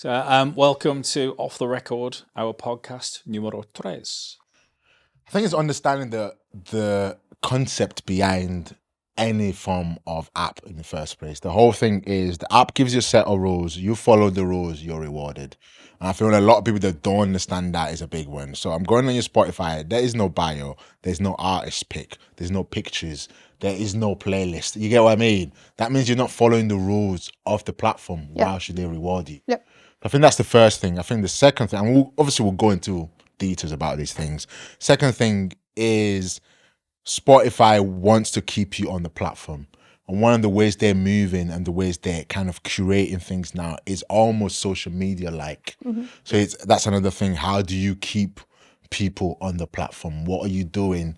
So, welcome to Off the Record, our podcast numero 3. I think it's understanding the concept behind any form of app in the first place. The whole thing is the app gives you a set of rules. You follow the rules, you're rewarded. And I feel a lot of people that don't understand that is a big one. So I'm going on your Spotify. There is no bio. There's no artist pick. There's no pictures. There is no playlist. You get what I mean? That means you're not following the rules of the platform. Yep. Why should they reward you? Yep. I think that's the first thing. I think the second thing, and we'll go into details about these things. Second thing is Spotify wants to keep you on the platform. And one of the ways they're moving and the ways they're kind of curating things now is almost social media like. Mm-hmm. So that's another thing. How do you keep people on the platform? What are you doing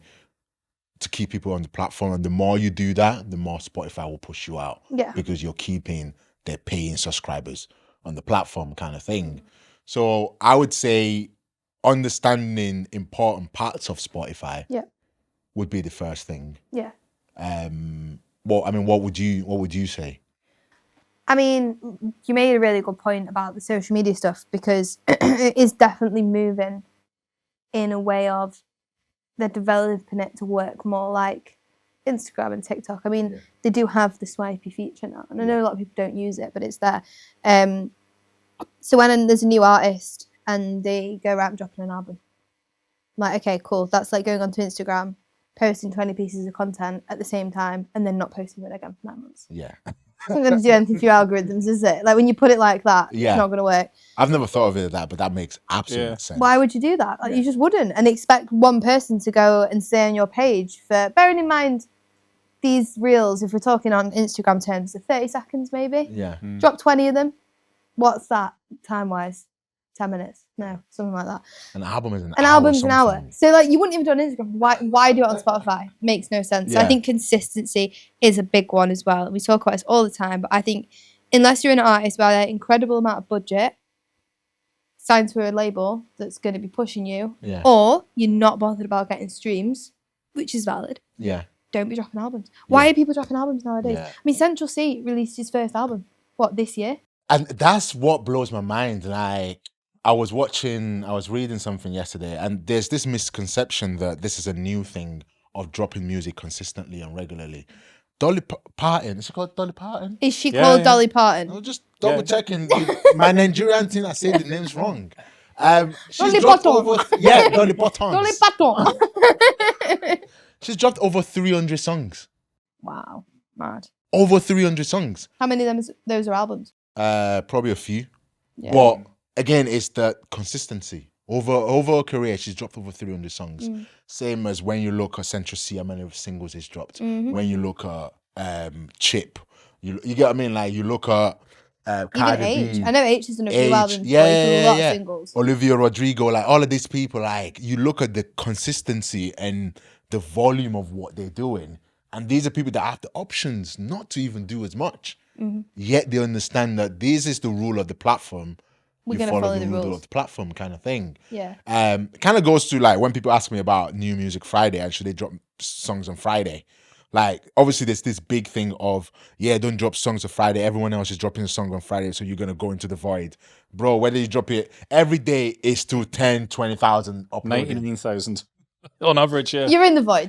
to keep people on the platform? And the more you do that, the more Spotify will push you out. Yeah. Because you're keeping their paying subscribers on the platform kind of thing. So I would say understanding important parts of Spotify would be the first thing. Yeah. What would you say? I mean, you made a really good point about the social media stuff because it is definitely moving in a way of they're developing it to work more like Instagram and TikTok. I mean, they do have the swipey feature now, and I know a lot of people don't use it, but it's there. So when there's a new artist and they go around dropping an album, I'm like, okay, cool. That's like going onto Instagram, posting 20 pieces of content at the same time, and then not posting it again for 9 months. Yeah. It's not going to do anything for your algorithms, is it? Like when you put it like that, it's not going to work. I've never thought of it like that, but that makes absolute sense. Why would you do that? Like, you just wouldn't, and expect one person to go and stay on your page for, bearing in mind, these reels, if we're talking on Instagram terms, are 30 seconds maybe. Yeah. Drop 20 of them. What's that time-wise? 10 minutes? No, something like that. An album is an hour. An album's an hour. So like you wouldn't even do it on Instagram. Why do it on Spotify? Makes no sense. Yeah. So I think consistency is a big one as well. We talk about this all the time, but I think unless you're an artist with an incredible amount of budget, signed to a label that's going to be pushing you, or you're not bothered about getting streams, which is valid. Yeah. Don't be dropping albums. Why are people dropping albums nowadays? Yeah. I mean, Central C released his first album, this year? And that's what blows my mind. Like, I was reading something yesterday, and there's this misconception that this is a new thing of dropping music consistently and regularly. Dolly Parton, is she called Dolly Parton? Is she called Dolly Parton? I was just double checking. My Nigerian thing, I said the name's wrong. Dolly Parton. Dolly Parton. Dolly Parton. She's dropped over 300 songs. Wow, mad. Over 300 songs. How many of those are albums? Probably a few. Yeah. But again, it's the consistency. Over her career, she's dropped over 300 songs. Same as when you look at Central C, how many singles it's dropped. When you look at Chip, you get what I mean? Like, you look at Cardi H. B. I know H has done a few albums, but Yeah. a lot of singles. Olivia Rodrigo, like all of these people, like you look at the consistency and the volume of what they're doing. And these are people that have the options not to even do as much. Yet they understand that this is the rule of the platform. We're you gonna follow follow the the rule rules. of the platform kind of thing. Yeah. It kind of goes to like when people ask me about New Music Friday and should they drop songs on Friday? Like, obviously there's this big thing of, don't drop songs on Friday. Everyone else is dropping a song on Friday, so you're going to go into the void. Bro, whether you drop it every day is still 10, 20,000 uploaded. 19,000 on average, yeah. You're in the void.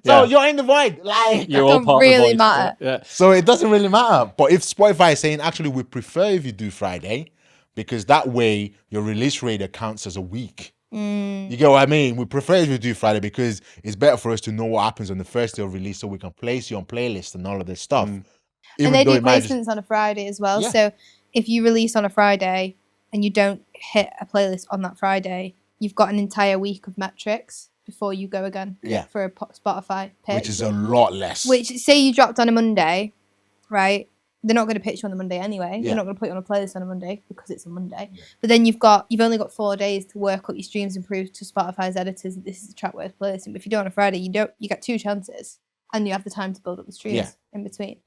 So you're in the void. Like, You're all Don't part really of the void. matter. Yeah. so it doesn't really matter. But if Spotify is saying, actually, we prefer if you do Friday, because that way your release rate counts as a week. You get what I mean? We prefer if you do Friday because it's better for us to know what happens on the first day of release so we can place you on playlists and all of this stuff. And they do placements on a Friday as well. Yeah. So if you release on a Friday and you don't hit a playlist on that Friday, you've got an entire week of metrics before you go again for a Spotify pitch. Which is a lot less. Which, say you dropped on a Monday, right? They're not going to pitch you on the Monday anyway. Yeah. They're not going to put you on a playlist on a Monday because it's a Monday. Yeah. But then you've only got 4 days to work up your streams and prove to Spotify's editors that this is a track worth playlisting. But if you do it on a Friday, you get 2 chances and you have the time to build up the streams in between.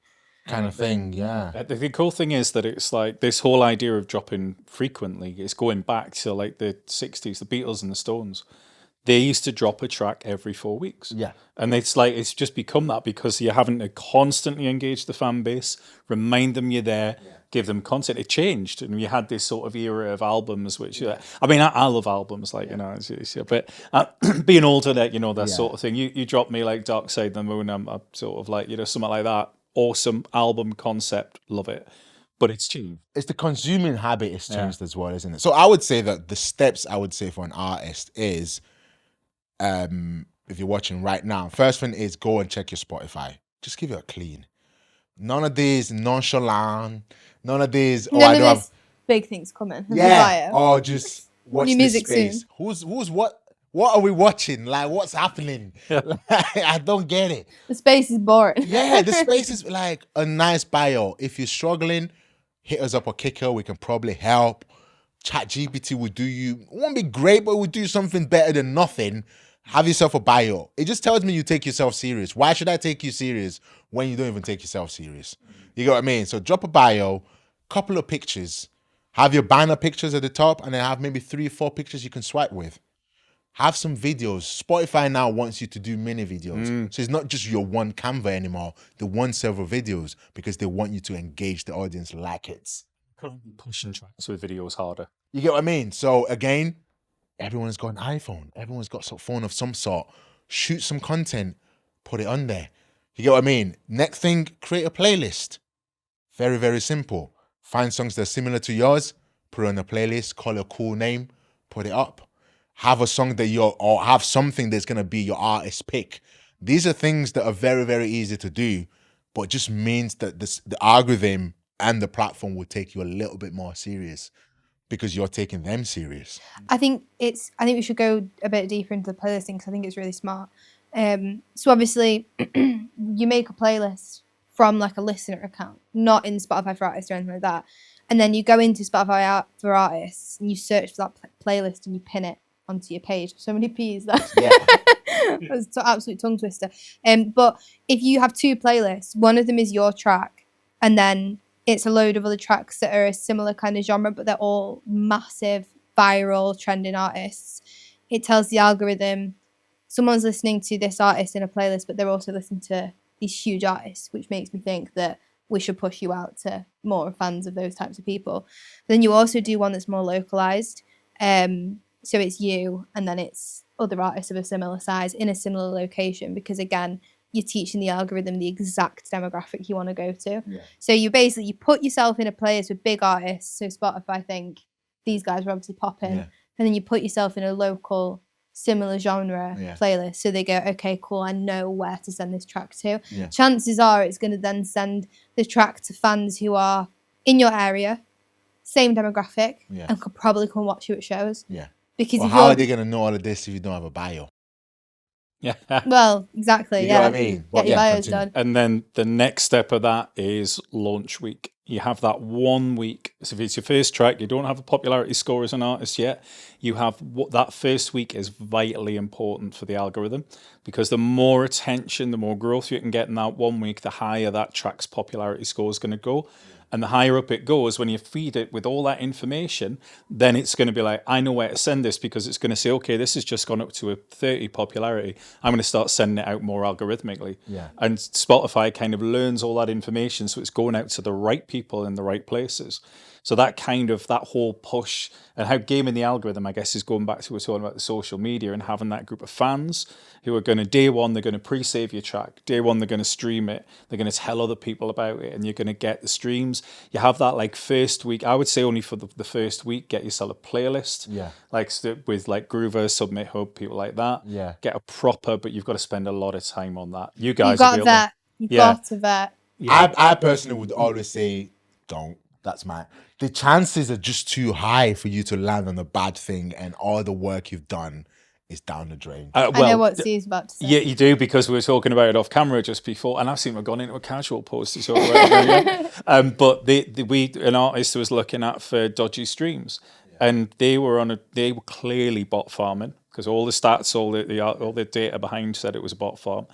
Kind of thing, yeah. The cool thing is that it's like this whole idea of dropping frequently is going back to like the 60s, the Beatles and the Stones. they used to drop a track every 4 weeks. Yeah. And it's just become that because you're having to constantly engage the fan base, remind them you're there, give them content. It changed, and we had this sort of era of albums, which I mean, I love albums, like but being older, that that sort of thing. You drop me like Dark Side of the Moon, I'm sort of like something like that. Awesome album concept, love it, but it's changed. It's the consuming habit has changed as well, isn't it? So I would say that the steps I would say for an artist is, if you're watching right now, first thing is go and check your Spotify. Just give it a clean. None of these nonchalant. None of these. Oh, I don't have big things coming. Yeah. Oh, just watch New this music space. soon. Who's what? What are we watching? Like, what's happening? Like, I don't get it. The space is boring. Yeah, the space is like a nice bio. If you're struggling, hit us up or Kicker. We can probably help. ChatGPT will do you. It won't be great, but it will do something better than nothing. Have yourself a bio. It just tells me you take yourself serious. Why should I take you serious when you don't even take yourself serious? You get what I mean? So drop a bio, couple of pictures. Have your banner pictures at the top, and then have maybe 3 or 4 pictures you can swipe with. Have some videos. Spotify now wants you to do mini videos. So it's not just your one Canva anymore. They want several videos because they want you to engage the audience like it. Pushing tracks with videos harder. You get what I mean? So again, everyone's got an iPhone. Everyone's got a phone of some sort. Shoot some content. Put it on there. You get what I mean? Next thing, create a playlist. Very, very simple. Find songs that are similar to yours. Put it on a playlist. Call it a cool name. Put it up. Have a song that or have something that's going to be your artist pick. These are things that are very, very easy to do, but just means that the algorithm and the platform will take you a little bit more serious because you're taking them serious. I think we should go a bit deeper into the playlist thing because I think it's really smart. So obviously, you make a playlist from like a listener account, not in Spotify for Artists or anything like that. And then you go into Spotify for Artists and you search for that playlist and you pin it onto your page. So many P's that. Yeah. It's an absolute tongue twister. But if you have 2 playlists, one of them is your track, and then it's a load of other tracks that are a similar kind of genre, but they're all massive, viral, trending artists. It tells the algorithm someone's listening to this artist in a playlist, but they're also listening to these huge artists, which makes me think that we should push you out to more fans of those types of people. Then you also do one that's more localized. So it's you, and then it's other artists of a similar size in a similar location, because again, you're teaching the algorithm the exact demographic you want to go to. Yeah. So you put yourself in a place with big artists. So Spotify think these guys are obviously popping, and then you put yourself in a local similar genre playlist. So they go, okay, cool, I know where to send this track to. Yeah. Chances are it's going to then send the track to fans who are in your area, same demographic, and could probably come watch you at shows. Yeah. Because how are they going to know all of this if you don't have a bio? Yeah. Well, exactly. You know what I mean? Get your bios done. And then the next step of that is launch week. You have that 1 week. So if it's your first track, you don't have a popularity score as an artist yet. You have that first week is vitally important for the algorithm, because the more attention, the more growth you can get in that 1 week, the higher that track's popularity score is going to go. And the higher up it goes, when you feed it with all that information, then it's going to be like, I know where to send this, because it's going to say, okay, this has just gone up to a 30 popularity. I'm going to start sending it out more algorithmically. Yeah. And Spotify kind of learns all that information, so it's going out to the right people in the right places. So that whole push and how gaming the algorithm, I guess, is going back to what we're talking about the social media and having that group of fans who are going to, day one, they're going to pre-save your track. Day one, they're going to stream it. They're going to tell other people about it, and you're going to get the streams. You have that like first week. I would say only for the first week, get yourself a playlist. Yeah. Like with like Groover, Submit Hub, people like that. Yeah. Get a proper, but you've got to spend a lot of time on that. You guys got to vet. You've got to vet. Yeah. I personally would always say, don't. That's the chances are just too high for you to land on a bad thing, and all the work you've done is down the drain. I know what Steve's about to say. Yeah, you do, because we were talking about it off camera just before, and I've seen we've gone into a casual post to talk about it. But an artist was looking at for dodgy streams, and they were clearly bot farming, because all the stats, all the data behind said it was a bot farm.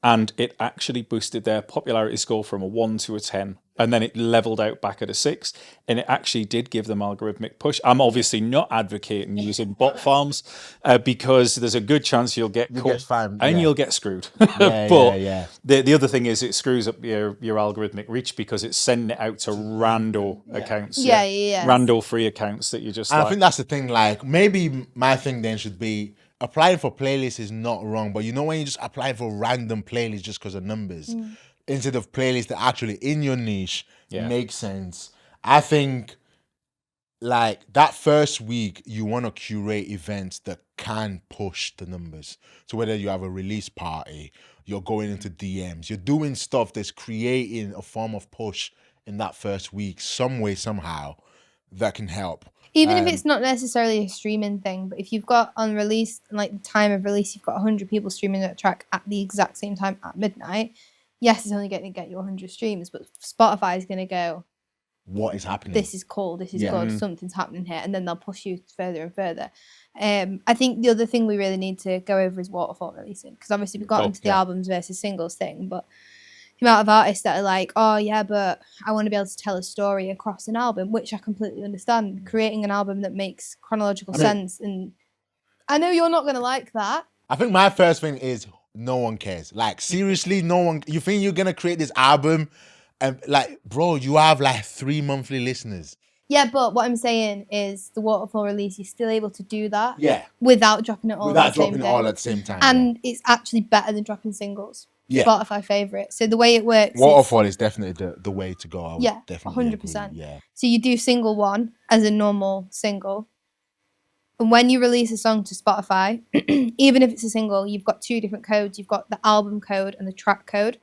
and it actually boosted their popularity score from a 1 to a 10. And then it leveled out back at a 6, and it actually did give them algorithmic push. I'm obviously not advocating using bot farms because there's a good chance you'll get You caught get fined, and yeah. you'll get screwed. Yeah, but yeah. the other thing is it screws up your algorithmic reach because it's sending it out to rando accounts. Yeah. Rando free accounts that you just And like. I think that's the thing. Like, maybe my thing then should be applying for playlists is not wrong, but you know when you just apply for random playlists just because of numbers, instead of playlists that actually in your niche make sense. I think like that first week you want to curate events that can push the numbers. So whether you have a release party, you're going into DMs, you're doing stuff that's creating a form of push in that first week, some way, somehow, that can help. Even if it's not necessarily a streaming thing, but if you've got on release, like the time of release, you've got 100 people streaming a track at the exact same time at midnight, yes, it's only going to get you 100 streams, but Spotify is going to go, what is happening? this is cool, this is good, something's happening here, and then they'll push you further and further. I think the other thing we really need to go over is waterfall releasing, because obviously we've got into the albums versus singles thing, but the amount of artists that are like, oh yeah, but I want to be able to tell a story across an album, which I completely understand. Creating an album that makes chronological sense, and I know you're not going to like that. I think my first thing is no one cares. Like, seriously, no one. You think you're gonna create this album, and like, bro, you have like 3 monthly listeners. Yeah, but what I'm saying is the waterfall release, you're still able to do that. Yeah. Without dropping it all Without dropping it all at the same time. And it's actually better than dropping singles. Yeah. Spotify favorite. So the way it works, waterfall is definitely the way to go. I would definitely 100%. agree. Yeah. So you do single one as a normal single. And when you release a song to Spotify, even if it's a single, you've got 2 different codes. You've got the album code and the track code.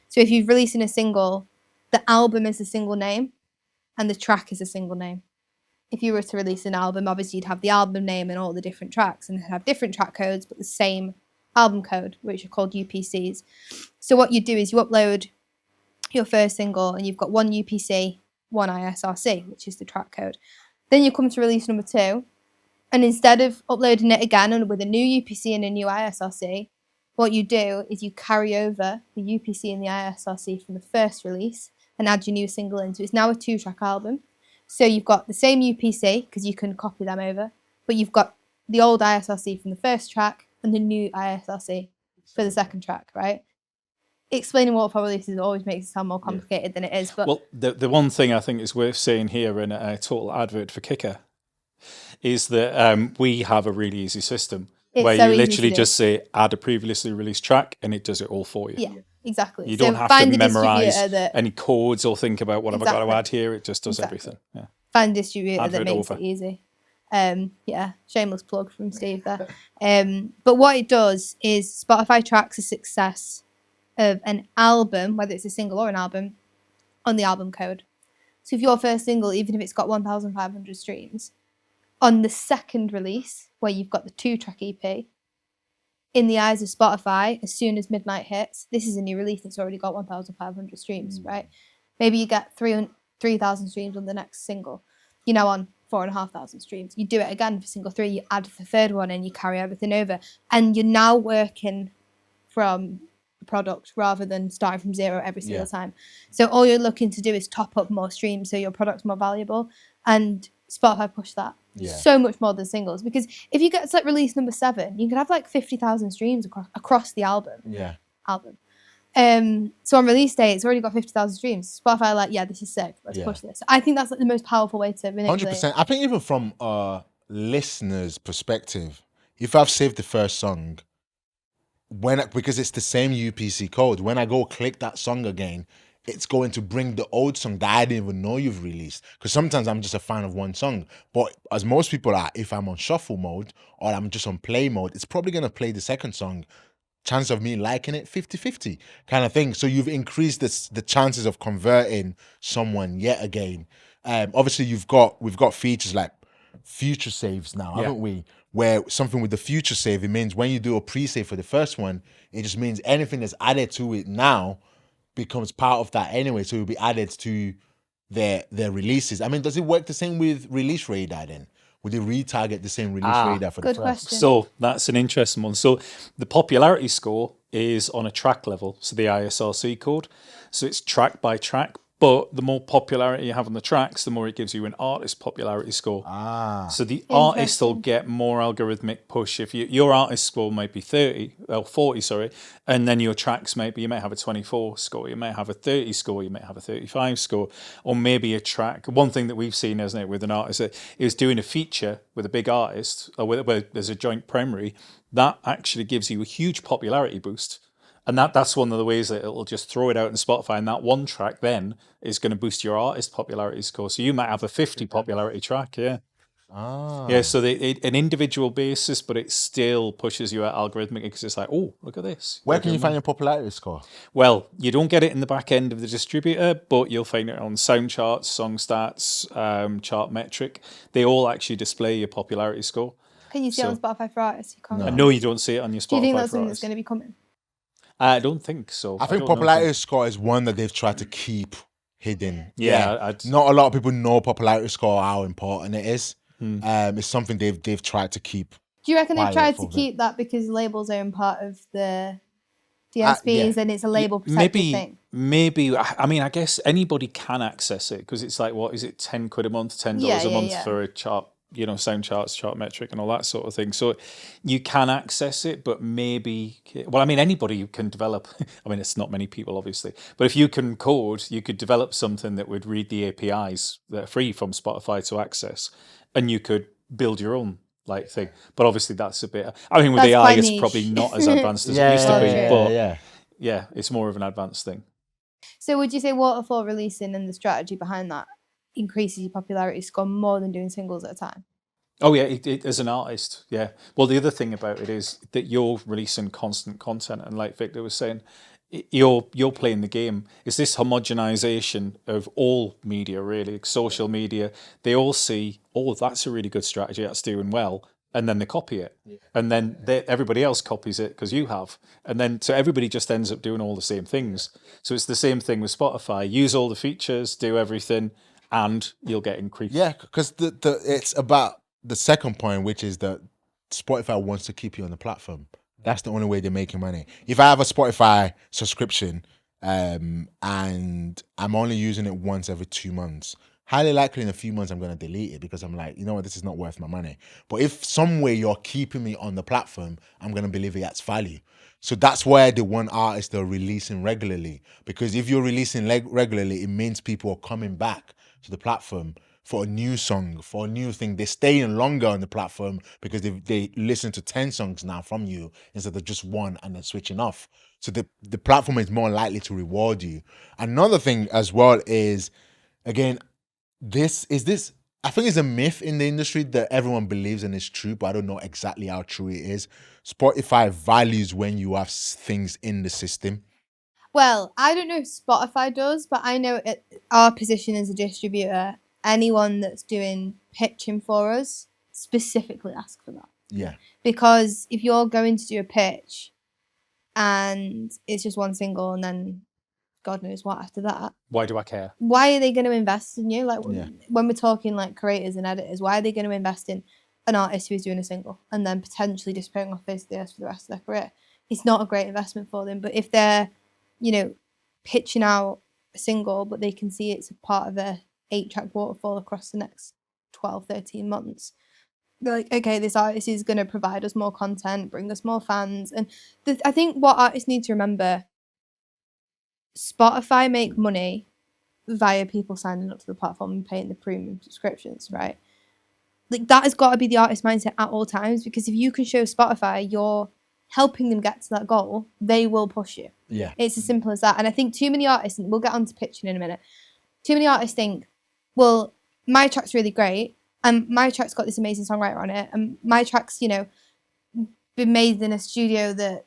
So if you're releasing a single, the album is a single name and the track is a single name. If you were to release an album, obviously you'd have the album name and all the different tracks and have different track codes, but the same album code, which are called UPCs. So what you do is you upload your first single and you've got 1 UPC, 1 ISRC, which is the track code. Then you come to release number 2. And instead of uploading it again and with a new UPC and a new ISRC, what you do is you carry over the UPC and the ISRC from the first release and add your new single in. So it's now a 2-track album. So you've got the same UPC, because you can copy them over, but you've got the old ISRC from the first track and the new ISRC for the second track, right? Explaining waterfall releases always makes it sound more complicated than it is. But well, the one thing I think is worth saying here in a total advert for Kicker is that we have a really easy system where you literally just say add a previously released track and it does it all for you. Yeah, exactly. You don't have to memorize any codes or think about what have I got to add here. It just does everything. Yeah. Find a distributor that makes it easy. Shameless plug from Steve there. But what it does is Spotify tracks the success of an album, whether it's a single or an album, on the album code. So if your first single, even if it's got 1,500 streams, on the second release, where you've got the 2-track EP, in the eyes of Spotify, as soon as midnight hits, this is a new release that's already got 1,500 streams, right? Maybe you get 3,000 streams on the next single. You're now on 4,500 streams. You do it again for single 3, you add the third one and you carry everything over. And you're now working from the product rather than starting from 0 every single time. So all you're looking to do is top up more streams so your product's more valuable. And Spotify push that so much more than singles, because if you get to like release number 7, you could have like 50,000 streams across the album. So on release day, it's already got 50,000 streams. Spotify are like, yeah, this is sick. Let's push this. I think that's like the most powerful way to manipulate. 100%. I think even from a listener's perspective, if I've saved the first song, because it's the same UPC code, when I go click that song again, it's going to bring the old song that I didn't even know you've released. Because sometimes I'm just a fan of one song. But as most people are, if I'm on shuffle mode or I'm just on play mode, it's probably going to play the second song. Chance of me liking it, 50-50 kind of thing. So you've increased the chances of converting someone yet again. Obviously, we've got features like future saves now, haven't we? Where something with the future save, it means when you do a pre-save for the first one, it just means anything that's added to it now becomes part of that anyway, so it will be added to their releases. I mean, does it work the same with release radar then? Would it retarget the same release radar for the first? Good question. So that's an interesting one. So the popularity score is on a track level, so the ISRC code. So it's track by track, but the more popularity you have on the tracks, the more it gives you an artist popularity score. So the artist will get more algorithmic push. If your artist score might be 40, sorry, and then your tracks you might have a 24 score, you might have a 30 score, you might have a 35 score, or maybe a track. One thing that we've seen, isn't it, with an artist that is doing a feature with a big artist, or where there's a joint primary, that actually gives you a huge popularity boost. And that's one of the ways that it'll just throw it out in Spotify, and that one track then is going to boost your artist popularity score. So you might have a 50 popularity track, yeah. Yeah, so an individual basis, but it still pushes you out algorithmically because it's like, oh, look at this. Where can you find your popularity score? Well, you don't get it in the back end of the distributor, but you'll find it on Sound Charts, Song Stats, Chartmetric. They all actually display your popularity score. Can you see it on Spotify for artists? You can't. No, you don't see it on your Spotify. Do you think that's something that's going to be coming? I don't think so. I think popularity score is one that they've tried to keep hidden. Yeah. Not a lot of people know popularity score, how important it is. It's something they've tried to keep. Do you reckon they've tried to keep that because labels own part of the DSPs and it's a label protected thing? Maybe. I mean, I guess anybody can access it because it's like, what is it, £10 a month, $10 a month for a chart, Sound Charts, Chartmetric and all that sort of thing. So you can access it, but maybe, well, I mean, anybody can develop, I mean, it's not many people, obviously, but if you can code, you could develop something that would read the APIs that are free from Spotify to access, and you could build your own thing. But obviously that's a bit, I mean, with that's AI, it's probably not as advanced as it used to be, but yeah, it's more of an advanced thing. So would you say waterfall releasing and the strategy behind that increases your popularity score more than doing singles at a time? Oh yeah, it as an artist, yeah. Well, the other thing about it is that you're releasing constant content, and like Victor was saying, you're playing the game. It's this homogenization of all media, really. Social media, they all see, oh, that's a really good strategy, that's doing well, and then they copy it, and then everybody else copies it because you have, and then so everybody just ends up doing all the same things. So it's the same thing with Spotify. Use all the features, do everything, and you'll get increased. Yeah, because it's about the second point, which is that Spotify wants to keep you on the platform. That's the only way they're making money. If I have a Spotify subscription and I'm only using it once every 2 months, highly likely in a few months I'm going to delete it because I'm like, you know what, this is not worth my money. But if some way you're keeping me on the platform, I'm going to believe it adds value. So that's why the one artist they're releasing regularly. Because if you're releasing regularly, it means people are coming back to the platform for a new song, for a new thing. They're staying longer on the platform because they listen to 10 songs now from you instead of just one and then switching off. So the platform is more likely to reward you. Another thing as well is, again, I think it's a myth in the industry that everyone believes and it's true, but I don't know exactly how true it is. Spotify values when you have things in the system. Well, I don't know if Spotify does, but I know our position as a distributor, anyone that's doing pitching for us specifically ask for that. Yeah. Because if you're going to do a pitch and it's just one single and then God knows what after that. Why do I care? Why are they going to invest in you? When we're talking like creators and editors, why are they going to invest in an artist who's doing a single and then potentially disappearing off face of the earth for the rest of their career? It's not a great investment for them. But if they're, pitching out a single, but they can see it's a part of a 8-track waterfall across the next 12, 13 months. They're like, okay, this artist is going to provide us more content, bring us more fans. And I think what artists need to remember, Spotify make money via people signing up to the platform and paying the premium subscriptions, right? Like that has got to be the artist mindset at all times, because if you can show Spotify you're helping them get to that goal, they will push you. Yeah. It's as simple as that. And I think too many artists, and we'll get on to pitching in a minute, too many artists think, well, my track's really great, and my track's got this amazing songwriter on it, and my track's, been made in a studio that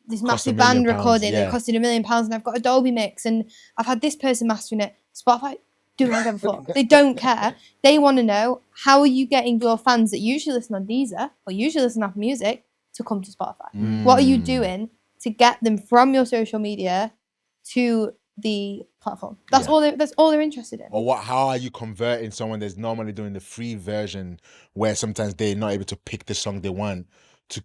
this massive band recorded, it costed £1 million, and I've got a Dolby mix, and I've had this person mastering it. Spotify do not give a fuck. They don't care. They want to know, how are you getting your fans that usually listen on Deezer or usually listen on Apple Music to come to Spotify? What are you doing to get them from your social media to the platform? That's all they're interested in. Or how are you converting someone that's normally doing the free version, where sometimes they're not able to pick the song they want, to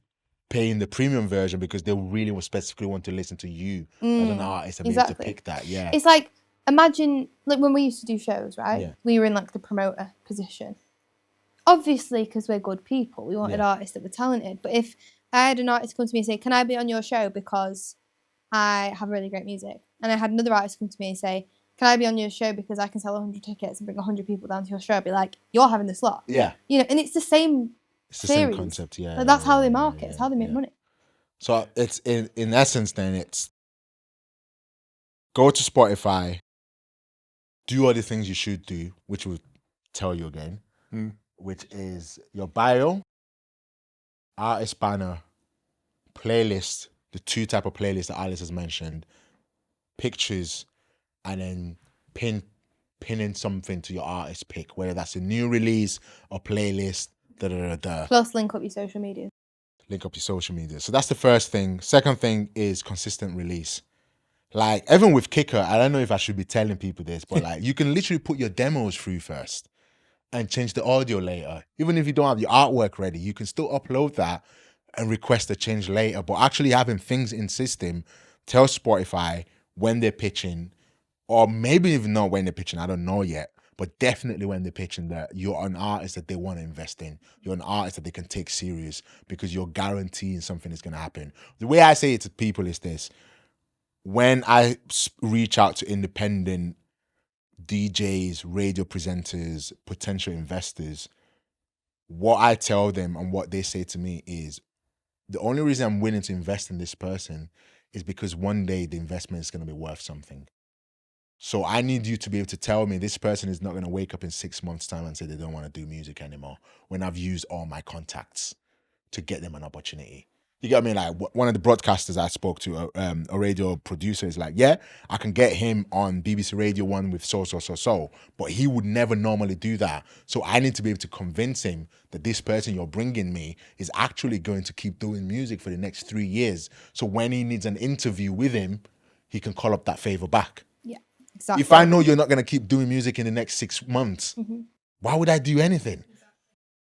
paying the premium version because they really specifically want to listen to you as an artist and be able to pick that. Yeah. It's like, imagine like when we used to do shows, right? Yeah. We were in like the promoter position. Obviously, because we're good people, we wanted artists that were talented. But if I had an artist come to me and say, "Can I be on your show because I have really great music?" And I had another artist come to me and say, "Can I be on your show because I can sell 100 tickets and bring 100 people down to your show?" I'd be like, "You're having the slot." Yeah. You know, and it's the same It's the series. same concept, yeah. Like, that's how they market. It's how they make money. So it's in essence, then it's go to Spotify, do all the things you should do, which will tell you again, which is your bio, artist banner, playlist, the 2 type of playlists that Alice has mentioned, pictures, and then pinning something to your artist pick, whether that's a new release or playlist, Plus link up your social media. Link up your social media. So that's the first thing. Second thing is consistent release. Like, even with Kicker, I don't know if I should be telling people this, but like, you can literally put your demos through first and change the audio later. Even if you don't have your artwork ready, you can still upload that and request a change later. But actually having things in system, tell Spotify when they're pitching, or maybe even not when they're pitching, I don't know yet, but definitely when they're pitching that you're an artist that they want to invest in. You're an artist that they can take serious because you're guaranteeing something is going to happen. The way I say it to people is this. When I reach out to independent DJs, radio presenters, potential investors, what I tell them and what they say to me is the only reason I'm willing to invest in this person is because one day the investment is going to be worth something. So I need you to be able to tell me this person is not going to wake up in 6 months' time and say they don't want to do music anymore when I've used all my contacts to get them an opportunity. You get what I mean? Like, one of the broadcasters I spoke to, a radio producer, is like, yeah, I can get him on BBC Radio 1 with so, but he would never normally do that. So I need to be able to convince him that this person you're bringing me is actually going to keep doing music for the next 3 years. So when he needs an interview with him, he can call up that favor back. Yeah, exactly. If I know you're not going to keep doing music in the next 6 months, why would I do anything?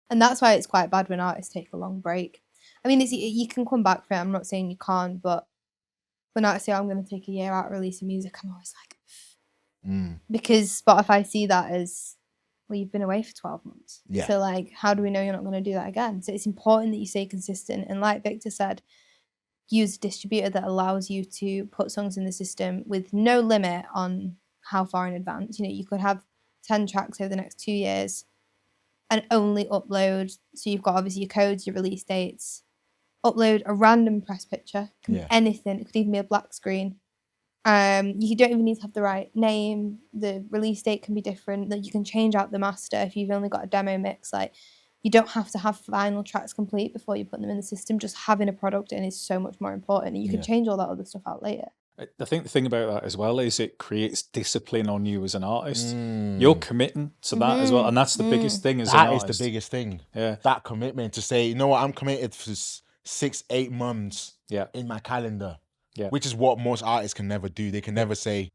And that's why it's quite bad when artists take a long break. I mean, you can come back from it. I'm not saying you can't, but when artists say, "I'm going to take a year out releasing music," I'm always like, because Spotify see that as, well, you've been away for 12 months. Yeah. So, like, how do we know you're not going to do that again? So it's important that you stay consistent. And like Victor said, use a distributor that allows you to put songs in the system with no limit on how far in advance. You know, you could have 10 tracks over the next 2 years and only upload. So you've got obviously your codes, your release dates. Upload a random press picture, can be anything. It could even be a black screen. You don't even need to have the right name. The release date can be different. That you can change out the master if you've only got a demo mix. Like, you don't have to have final tracks complete before you put them in the system. Just having a product in is so much more important, and you can change all that other stuff out later. I think the thing about that as well is it creates discipline on you as an artist. You're committing to that as well, and that's the biggest thing as an artist. That is the biggest thing. Yeah, that commitment to say, you know what, I'm committed for 6-8 months in my calendar, which is what most artists can never do. They can never say,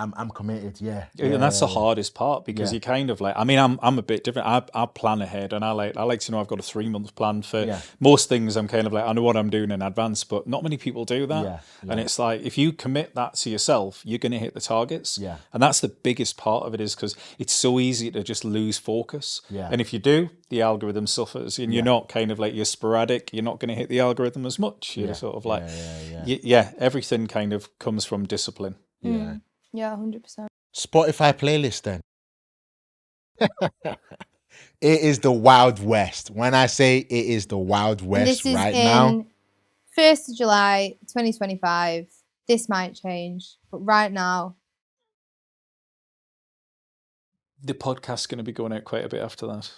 I'm committed, and that's the hardest part because you kind of like, I mean, I'm a bit different. I plan ahead, and I like to know I've got a 3-month plan for most things. I'm kind of like, I know what I'm doing in advance, but not many people do that. And it's like, if you commit that to yourself, you're going to hit the targets. And that's the biggest part of it, is because it's so easy to just lose focus. And if you do, the algorithm suffers, and you're not kind of like, you're sporadic. You're not going to hit the algorithm as much. You're sort of like, everything kind of comes from discipline. Yeah, 100%. Spotify playlist then. It is the Wild West. When I say it is the Wild West right now. 1st of July, 2025. This might change, but right now. The podcast's going to be going out quite a bit after that.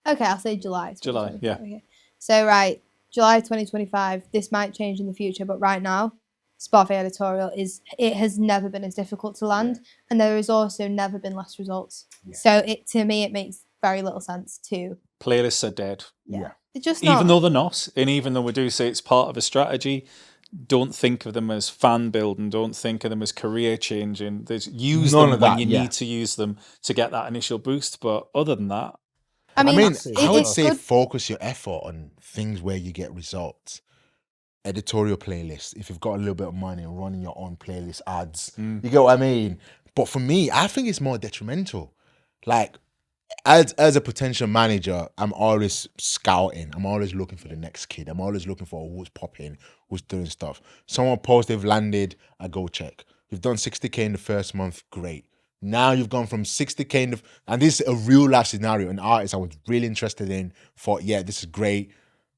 Okay, I'll say July. July, yeah. Okay. So, right, July 2025. This might change in the future, but right now, Spotify editorial has never been as difficult to land, and there has also never been less results. So to me it makes very little sense to. Playlists are dead. It's just even though they're not, and even though we do say it's part of a strategy, don't think of them as fan building, don't think of them as career changing. Use them when you need to use them to get that initial boost, but other than that, I mean, massive I would it's say good. focus your effort on things where you get results. Editorial playlists. If you've got a little bit of money, running your own playlist ads. You get what I mean? But for me, I think it's more detrimental. Like, as a potential manager, I'm always scouting. I'm always looking for the next kid. I'm always looking for who's popping, who's doing stuff. Someone posts they've landed, I go check. You've done 60K in the first month, great. Now you've gone from 60K and this is a real life scenario. An artist I was really interested in, thought, yeah, this is great.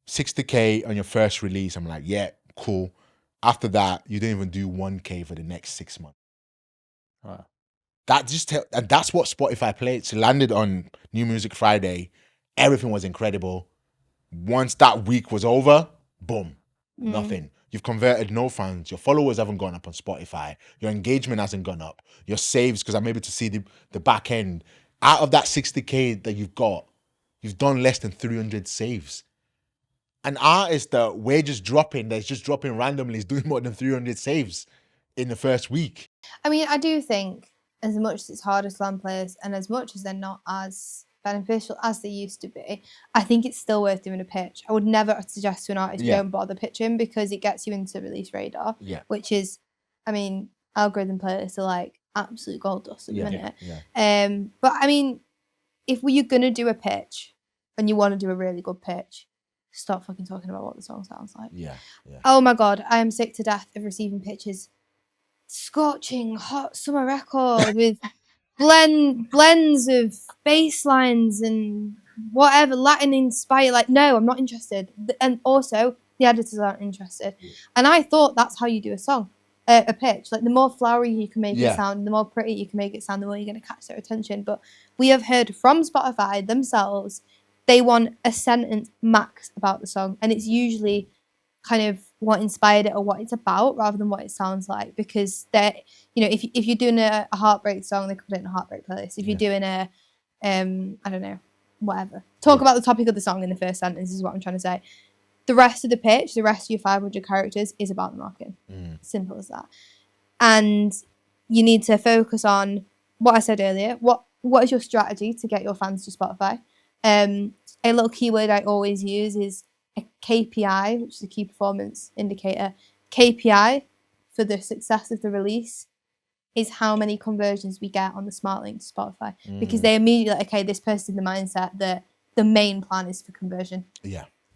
60K on your first release. I'm like, yeah, cool. After that, you didn't even do 1K for the next 6 months. Wow. And that's what Spotify played. It landed on New Music Friday. Everything was incredible. Once that week was over, boom, nothing. You've converted no fans. Your followers haven't gone up on Spotify. Your engagement hasn't gone up. Your saves, because I'm able to see the back end. Out of that 60K that you've got, you've done less than 300 saves. An artist that we're just dropping, that's just dropping randomly, is doing more than 300 saves in the first week. I mean, I do think as much as it's harder to land players and as much as they're not as beneficial as they used to be, I think it's still worth doing a pitch. I would never suggest to an artist don't bother pitching because it gets you into release radar, which is, I mean, algorithm playlists are like absolute gold dust at the minute. But I mean, if you're gonna do a pitch and you want to do a really good pitch, stop fucking talking about what the song sounds like. Oh my god, I am sick to death of receiving pitches. Scorching hot summer record with blends of bass lines and whatever Latin inspired. Like, no, I'm not interested. And also, the editors aren't interested. And I thought that's how you do a song, a pitch. Like, the more flowery you can make it sound, the more pretty you can make it sound, the more you're going to catch their attention. But we have heard from Spotify themselves, they want a sentence max about the song, and it's usually kind of what inspired it or what it's about rather than what it sounds like, because they're, you know, if you're doing a heartbreak song, they put it in a heartbreak playlist. If you're doing a I don't know, whatever, talk about the topic of the song in the first sentence is what I'm trying to say. The rest of the pitch, the rest of your 500 characters is about the marketing. Simple as that. And you need to focus on what I said earlier. What is your strategy to get your fans to Spotify? A little keyword I always use is a KPI, which is a key performance indicator. KPI for the success of the release is how many conversions we get on the smart link to Spotify, because they immediately, okay, this person's in the mindset that the main plan is for conversion.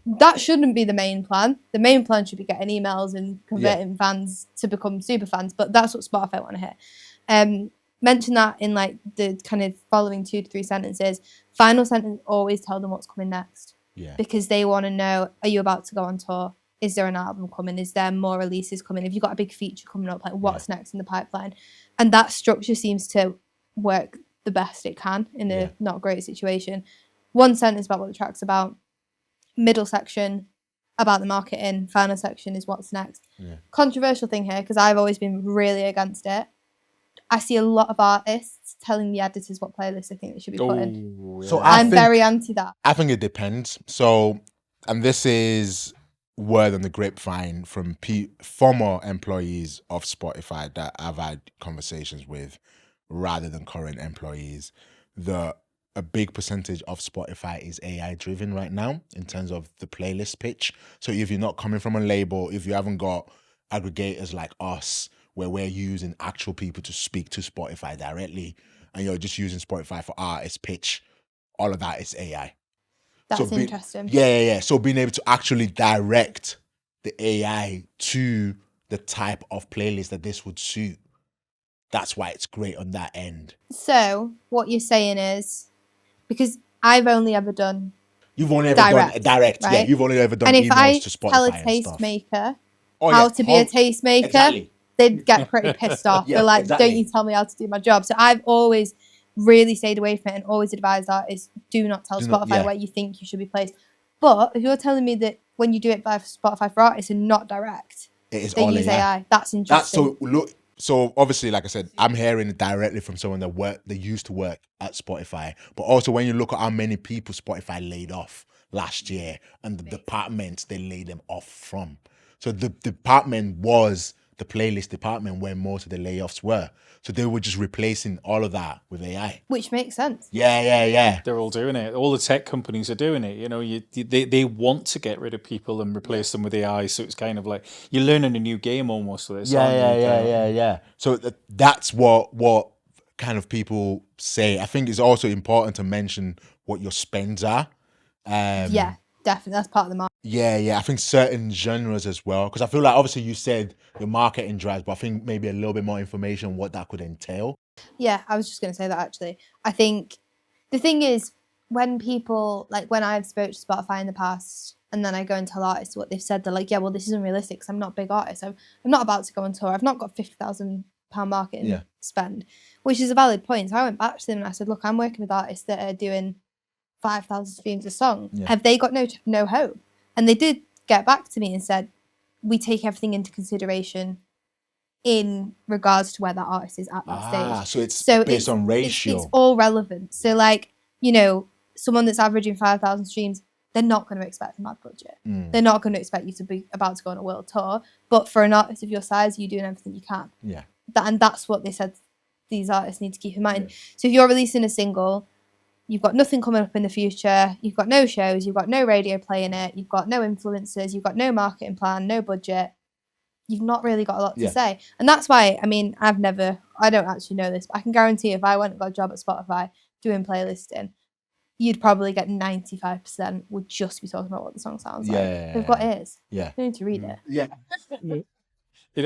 That shouldn't be the main plan. The main plan should be getting emails and converting fans to become super fans, but that's what Spotify want to hear. Mention that in like the kind of following 2 to 3 sentences. Final sentence, always tell them what's coming next. Because they want to know, are you about to go on tour? Is there an album coming? Is there more releases coming? Have you got a big feature coming up? Like, what's next in the pipeline? And that structure seems to work the best it can in a not great situation. One sentence about what the track's about. Middle section about the marketing. Final section is what's next. Controversial thing here, because I've always been really against it. I see a lot of artists telling the editors what playlists they think they should be put in. So I'm very anti that. I think it depends. So, and this is word on the grapevine from former employees of Spotify that I've had conversations with, rather than current employees. A big percentage of Spotify is AI driven right now in terms of the playlist pitch. So if you're not coming from a label, if you haven't got aggregators like us, where we're using actual people to speak to Spotify directly, and you're just using Spotify for artist pitch, all of that is AI. That's interesting. Yeah. So being able to actually direct the AI to the type of playlist that this would suit, that's why it's great on that end. So what you're saying is, because I've only ever done You've only ever done direct, right? You've only ever done emails to Spotify. Tell a tastemaker how to be a tastemaker, they'd get pretty pissed off. They're like, don't you tell me how to do my job. So I've always really stayed away from it and always advised artists, do not tell Spotify where you think you should be placed. But if you're telling me that when you do it by Spotify for artists and not direct, they use AI. That's interesting. So obviously, like I said, I'm hearing it directly from someone that used to work at Spotify. But also when you look at how many people Spotify laid off last year and the departments they laid them off from. So the department was the the playlist department where most of the layoffs were. So they were just replacing all of that with AI. Which makes sense. Yeah. They're all doing it. All the tech companies are doing it. You know, they want to get rid of people and replace them with AI. So it's kind of like you're learning a new game almost with this. aren't you? Yeah. So that's what kind of people say. I think it's also important to mention what your spends are. Yeah, definitely. That's part of the market. Yeah. I think certain genres as well, because I feel like obviously you said your marketing drives, but I think maybe a little bit more information on what that could entail. Yeah, I was just going to say that actually. I think the thing is, when people, like when I've spoke to Spotify in the past and then I go and tell artists what they've said, they're like, yeah, well, this is unrealistic because I'm not a big artist. I'm not about to go on tour. I've not got £50,000 marketing spend, which is a valid point. So I went back to them and I said, look, I'm working with artists that are doing 5,000 streams a song. Yeah. Have they got no hope? And they did get back to me and said, we take everything into consideration in regards to where that artist is at that stage. So it's based on ratio. It's all relevant. So like, you know, someone that's averaging 5,000 streams, they're not going to expect a mad budget. They're not going to expect you to be about to go on a world tour. But for an artist of your size, you're doing everything you can. Yeah. And that's what they said these artists need to keep in mind. Yeah. So if you're releasing a single, you've got nothing coming up in the future, you've got no shows, you've got no radio playing it, you've got no influencers, you've got no marketing plan, no budget, you've not really got a lot to say. And that's why, I mean, I don't actually know this, but I can guarantee if I went and got a job at Spotify doing playlisting, you'd probably get 95% would just be talking about what the song sounds like. They've got ears. Yeah. They need to read it. Yeah.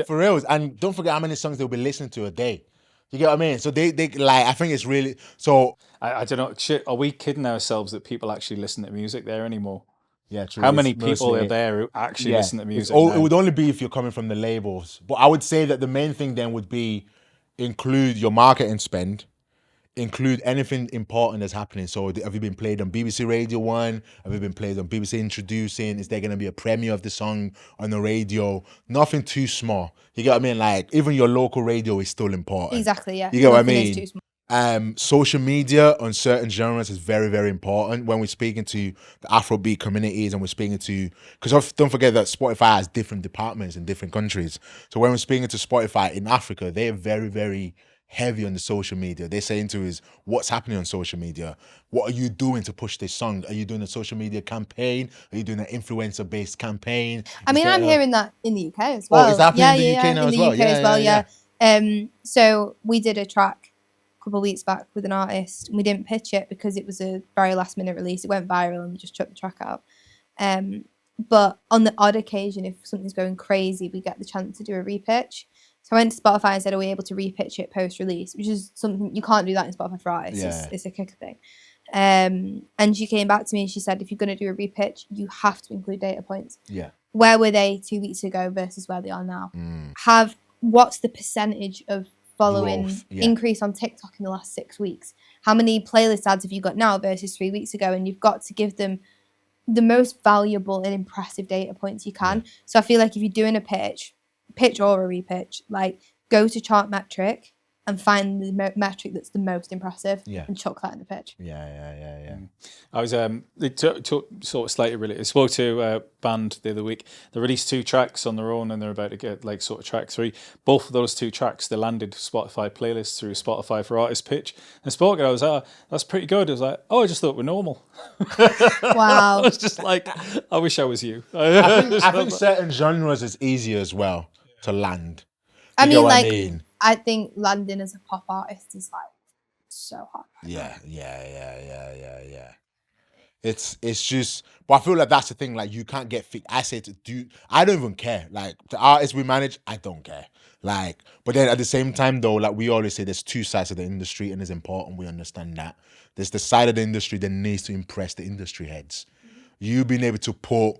For real. And don't forget how many songs they'll be listening to a day. You get what I mean? So they like, I think it's really, so. I don't know, shit, are we kidding ourselves that people actually listen to music there anymore? Yeah, true. How many people are there who actually listen to music? It would only be if you're coming from the labels. But I would say that the main thing then would be include your marketing spend, include anything important that's happening. So have you been played on BBC Radio 1? Have you been played on BBC Introducing? Is there going to be a premiere of the song on the radio? Nothing too small. You get what I mean? Like, even your local radio is still important. Exactly, yeah. You get what I Nothing mean? is too small. Social media on certain genres is very, very important when we're speaking to the Afrobeat communities and we're speaking to, because don't forget that Spotify has different departments in different countries. So when we're speaking to Spotify in Africa, they're very, very heavy on the social media. They're saying to us, what's happening on social media? What are you doing to push this song? Are you doing a social media campaign? Are you doing an influencer-based campaign? I mean, I'm hearing that in the UK as well. Oh, is that happening in the UK now as well? In the UK as well, yeah. So we did a track couple of weeks back with an artist and we didn't pitch it because it was a very last minute release. It went viral and we just chucked the track out. But on the odd occasion, if something's going crazy, we get the chance to do a repitch. So I went to Spotify and said, are we able to repitch it post-release? Which is something, you can't do that in Spotify for artists. It's a kicker thing. And she came back to me and she said, if you're going to do a repitch, you have to include data points. Yeah. Where were they 2 weeks ago versus where they are now? What's the percentage of following increase on TikTok in the last 6 weeks? How many playlist ads have you got now versus 3 weeks ago? And you've got to give them the most valuable and impressive data points you can. So I feel like if you're doing a pitch or a repitch, like go to Chart Metric and find the metric that's the most impressive and chuck that in the pitch. Yeah. I was sort of slightly related. I spoke to a band the other week. They released 2 tracks on their own and they're about to get like sort of track 3. Both of those 2 tracks, they landed Spotify playlists through Spotify for Artist pitch. And spoke, I was like, oh, that's pretty good. I was like, oh, I just thought we're normal. Wow. I was just like, I wish I was you. I think certain genres is easier as well to land. I think landing as a pop artist is like so hard. Yeah. It's just, but I feel like that's the thing. Like, you can't get fit. I say I don't even care. Like, the artists we manage, I don't care. Like, but then at the same time though, like we always say, there's 2 sides of the industry, and it's important we understand that. There's the side of the industry that needs to impress the industry heads. You being able to put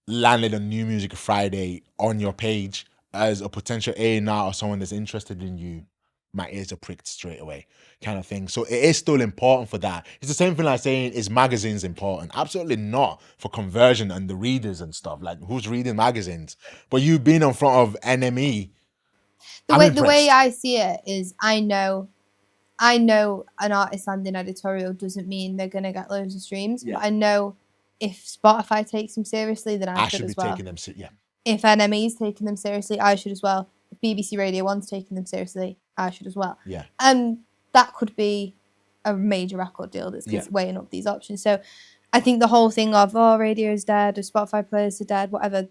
landed on New Music Friday on your page as a potential A&R or someone that's interested in you, my ears are pricked straight away, kind of thing. So it is still important for that. It's the same thing like saying, is magazines important? Absolutely not, for conversion and the readers and stuff. Like, who's reading magazines? But you being in front of NME, the way I see it is, I know an artist landing editorial doesn't mean they're going to get loads of streams, but I know if Spotify takes them seriously, then I should be as well. taking them. if NME's taking them seriously, I should as well. If BBC Radio 1's taking them seriously, I should as well. Yeah. And that could be a major record deal that's weighing up these options. So I think the whole thing of, radio's dead, or Spotify players are dead, whatever,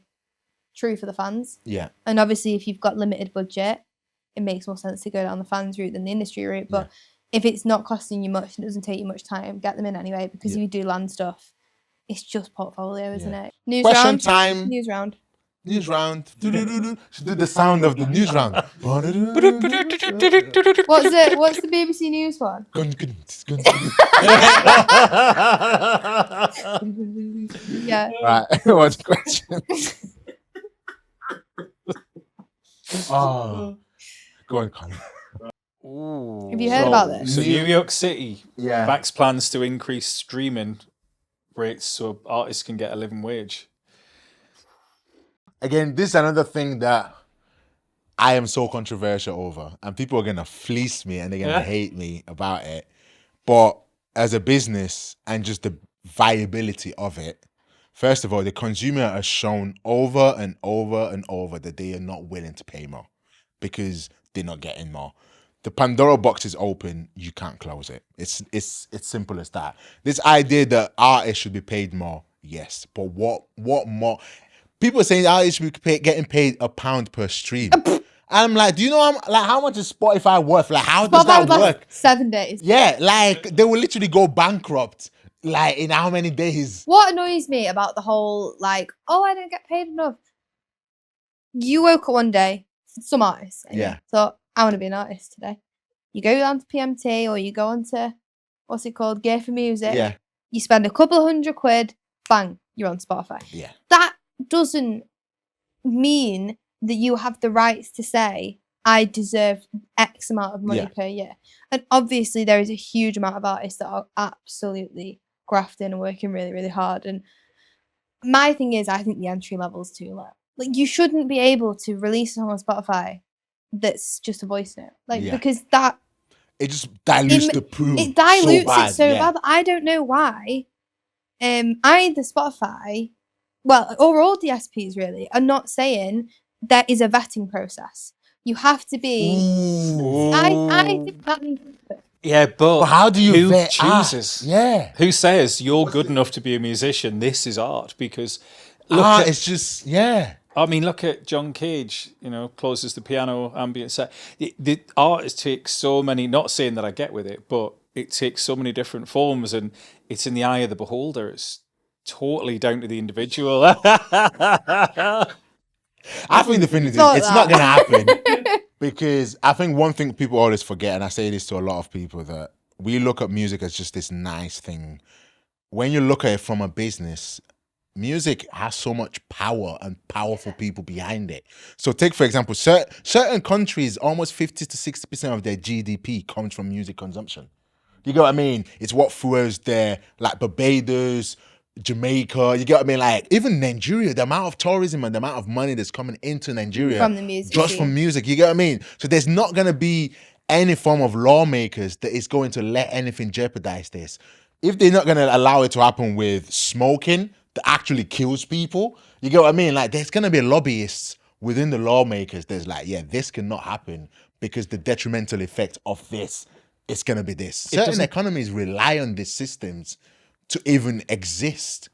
true for the fans. Yeah. And obviously, if you've got limited budget, it makes more sense to go down the fans route than the industry route. But if it's not costing you much and doesn't take you much time, get them in anyway, because if you do land stuff, it's just portfolio, isn't it? News Question round. time. News round. News round. Should do the sound of the news round. What's the BBC News one? Yeah. Right. What's the question? Go on, Colin. Have you heard about this? So New York City Yeah. backs plans to increase streaming rates so artists can get a living wage. Again, this is another thing that I am so controversial over, and people are gonna fleece me and they're gonna hate me about it. But as a business and just the viability of it, first of all, the consumer has shown over and over and over that they are not willing to pay more because they're not getting more. The Pandora box is open, you can't close it. It's simple as that. This idea that artists should be paid more, yes, but what more? People are saying artists should be getting paid £1 per stream. I'm like, do you know how much is Spotify worth? Like, how does that work? 7 days. Yeah, like they will literally go bankrupt. Like in how many days? What annoys me about the whole I don't get paid enough. You woke up one day, some artists, thought, I want to be an artist today. You go down to PMT or you go on to, what's it called, Gear for Music. Yeah. You spend a couple of £100, bang, you're on Spotify. Yeah. That doesn't mean that you have the rights to say, I deserve X amount of money per year. And obviously there is a huge amount of artists that are absolutely grafting and working really, really hard. And my thing is, I think the entry level is too low. Like, you shouldn't be able to release a song on Spotify that's just a voice note. Because that... It just dilutes the pool. It dilutes it so bad. bad. I don't know why either Spotify, or all DSPs really, are not saying there is a vetting process. You have to be... I think that needs to be... Yeah, but how do you who vet chooses? Art? Yeah. Who says you're good enough to be a musician? This is art. Because it's just, I mean, look at John Cage, closes the piano ambient set. The artist takes so many, not saying that I get with it, but it takes so many different forms and it's in the eye of the beholder. It's totally down to the individual. I think the thing is, it's not going to happen because I think one thing people always forget, and I say this to a lot of people, that we look at music as just this nice thing. When you look at it from a business, music has so much power and powerful people behind it. So take, for example, certain countries, almost 50 to 60% of their GDP comes from music consumption. You get what I mean? It's what fuels their, like Barbados, Jamaica, you get what I mean? Like even Nigeria, the amount of tourism and the amount of money that's coming into Nigeria from the music just from music, you get what I mean? So there's not going to be any form of lawmakers that is going to let anything jeopardize this. If they're not going to allow it to happen with smoking that actually kills people, you get what I mean? Like there's going to be lobbyists within the lawmakers that's like, this cannot happen because the detrimental effect of this, it's going to be this. Certain economies rely on these systems to even exist.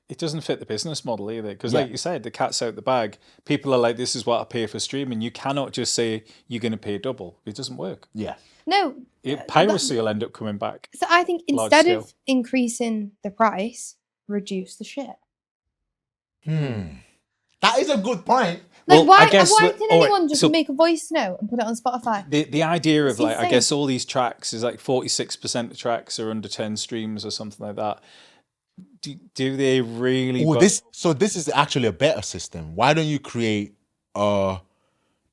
It doesn't fit the business model either. Because like you said, the cat's out the bag. People are like, this is what I pay for streaming. You cannot just say you're going to pay double. It doesn't work. Yeah. No. Piracy will end up coming back. So I think instead of increasing the price, reduce the shit. That is a good point. Like, why can anyone just make a voice note and put it on Spotify? The idea of I guess all these tracks is like 46% of tracks are under 10 streams or something like that. Do they really? This is actually a better system. Why don't you create a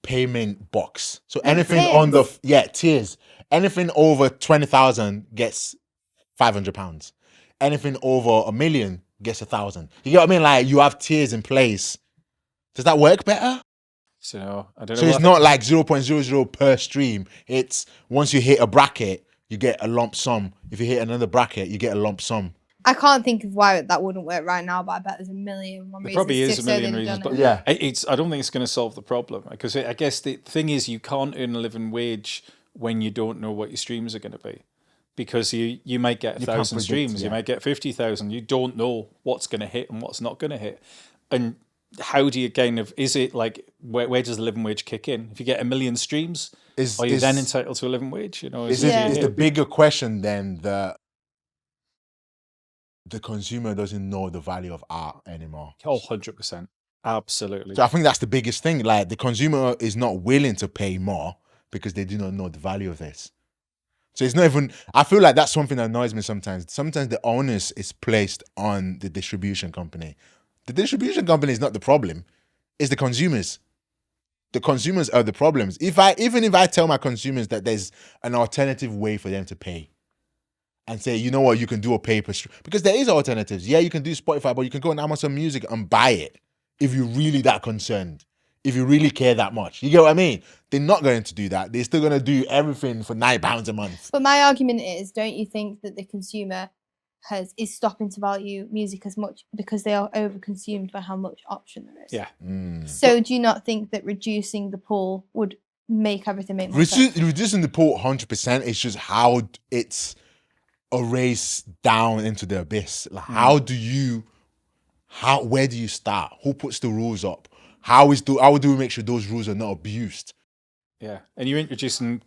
payment box? So anything on the tiers. Anything over 20,000 gets £500. Anything over $1 million gets 1,000. You get what I mean? Like you have tiers in place. Does that work better? So I don't know. So it's not like 0.00 per stream. It's once you hit a bracket, you get a lump sum. If you hit another bracket, you get a lump sum. I can't think of why that wouldn't work right now, but I bet there's a million There probably is a million reasons, but Yeah. I don't think it's going to solve the problem, because I guess the thing is you can't earn a living wage when you don't know what your streams are going to be, because you might get 1,000 streams, you might get 50,000, you don't know what's going to hit and what's not going to hit. And how do you is it like, where does the living wage kick in? If you get 1 million streams, are you then entitled to a living wage? You know, is the bigger question then the consumer doesn't know the value of art anymore? 100%. Absolutely. So I think that's the biggest thing. Like, the consumer is not willing to pay more because they do not know the value of this. So it's not even, I feel like that's something that annoys me sometimes. Sometimes the onus is placed on the distribution company. The distribution company is not the problem. It's the consumers. The consumers are the problems. Even if I tell my consumers that there's an alternative way for them to pay, and say, you know what, you can do a paper stream, because there is alternatives. Yeah, you can do Spotify, but you can go on Amazon Music and buy it if you're really that concerned, if you really care that much. You get what I mean? They're not going to do that. They're still going to do everything for £9 a month. But my argument is, don't you think that the consumer is stopping to value music as much because they are overconsumed by how much option there is? Yeah. So do you not think that reducing the pool would make everything make more sense? Reducing the pool 100%. It's just how it's a race down into the abyss. Like, where do you start? Who puts the rules up? How do we make sure those rules are not abused? Yeah, and you're introducing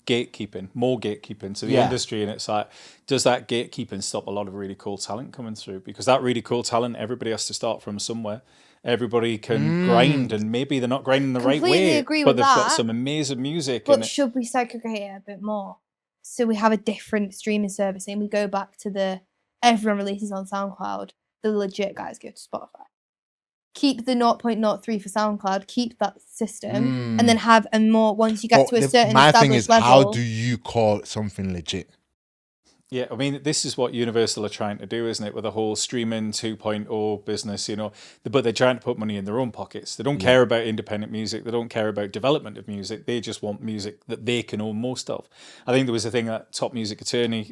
more gatekeeping to the industry, and it's like, does that gatekeeping stop a lot of really cool talent coming through? Because that really cool talent, everybody has to start from somewhere. Everybody can grind, and maybe they're not grinding the right way, but they've got some amazing music. But should we segregate it a bit more? So we have a different streaming service, and we go back to everyone releases on SoundCloud. The legit guys go to Spotify. Keep the 0.03 for SoundCloud. Keep that system, and then have a more. Once you get to a certain established level. How do you call something legit? Yeah, I mean, this is what Universal are trying to do, isn't it? With the whole streaming 2.0 business, you know. But they're trying to put money in their own pockets. They don't care about independent music. They don't care about development of music. They just want music that they can own most of. I think there was a thing that Top Music Attorney,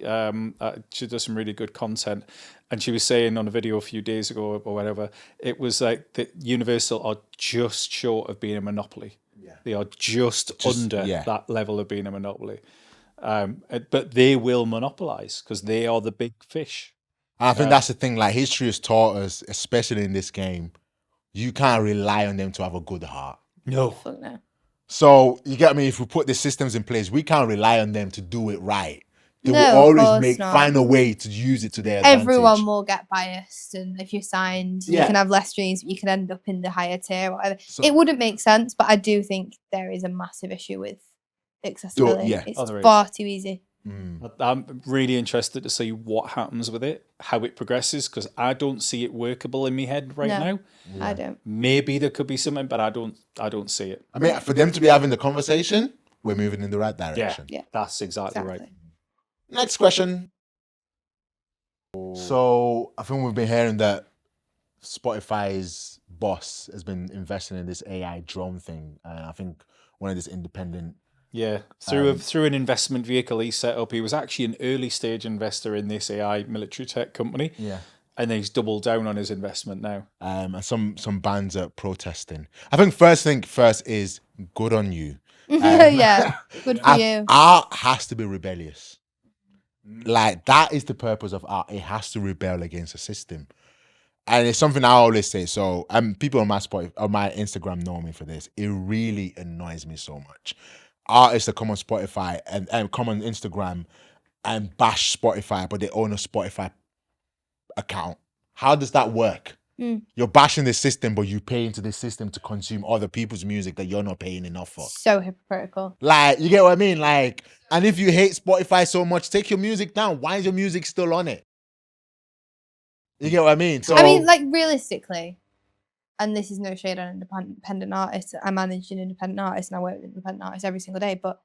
she does some really good content, and she was saying on a video a few days ago or whatever, it was like that Universal are just short of being a monopoly. Yeah. They are just under that level of being a monopoly. But they will monopolize because they are the big fish. I think that's the thing. Like, history has taught us, especially in this game, you can't rely on them to have a good heart. No. Fuck no. So you get me? If we put the systems in place, we can't rely on them to do it right. They will always find a way to use it to their advantage. Everyone will get biased, and if you're signed, you can have less streams, but you can end up in the higher tier or whatever. So, it wouldn't make sense, but I do think there is a massive issue with accessibility. It's far too easy. I'm really interested to see what happens with it, how it progresses, because I don't see it workable in my head right now. I don't. Maybe there could be something, but I don't see it. I mean, for them to be having the conversation, we're moving in the right direction. Yeah. That's exactly right. Next question. So I think we've been hearing that Spotify's boss has been investing in this AI drone thing. I think one of this independent. Yeah, through an investment vehicle he set up. He was actually an early stage investor in this AI military tech company. Yeah. And then he's doubled down on his investment now. And some bands are protesting. I think first thing first is good on you. Yeah, good for you. Art has to be rebellious. Like, that is the purpose of art. It has to rebel against the system. And it's something I always say. So people on my Instagram know me for this. It really annoys me so much. Artists that come on Spotify and come on Instagram and bash Spotify, but they own a Spotify account. How does that work? You're bashing the system, but you pay into the system to consume other people's music that you're not paying enough for. So hypocritical. Like, you get what I mean? Like, and if you hate Spotify so much, take your music down. Why is your music still on it? You get what I mean? So, I mean, like, realistically, and this is no shade on independent artists. I manage an independent artist and I work with independent artists every single day. But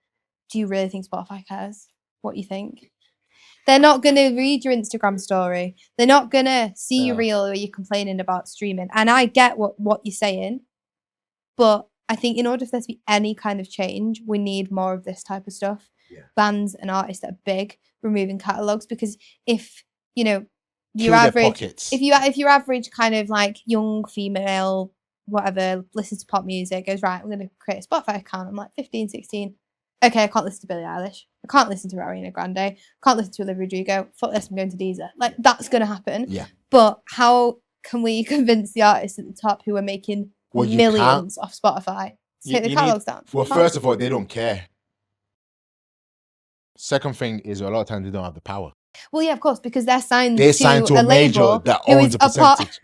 do you really think Spotify cares what you think? They're not going to read your Instagram story. They're not going to see your reel where you're complaining about streaming. And I get what you're saying. But I think in order for there to be any kind of change, we need more of this type of stuff. Yeah. Bands and artists that are big, removing catalogues. Because if, you know, your kill their average, pockets. if your average kind of like young female, whatever, listens to pop music, goes, right, I'm going to create a Spotify account. I'm like 15, 16. Okay, I can't listen to Billie Eilish. I can't listen to Ariana Grande. I can't listen to Olivia Rodrigo. Fuck this, I'm going to Deezer. Like, that's going to happen. Yeah. But how can we convince the artists at the top who are making Well, you millions off Spotify to take the You catalogs down? Well, Can't. first of all, they don't care. Second thing is a lot of times they don't have the power. Well, yeah, of course, because they're signed They're to signed to a major label that who owns is a percentage.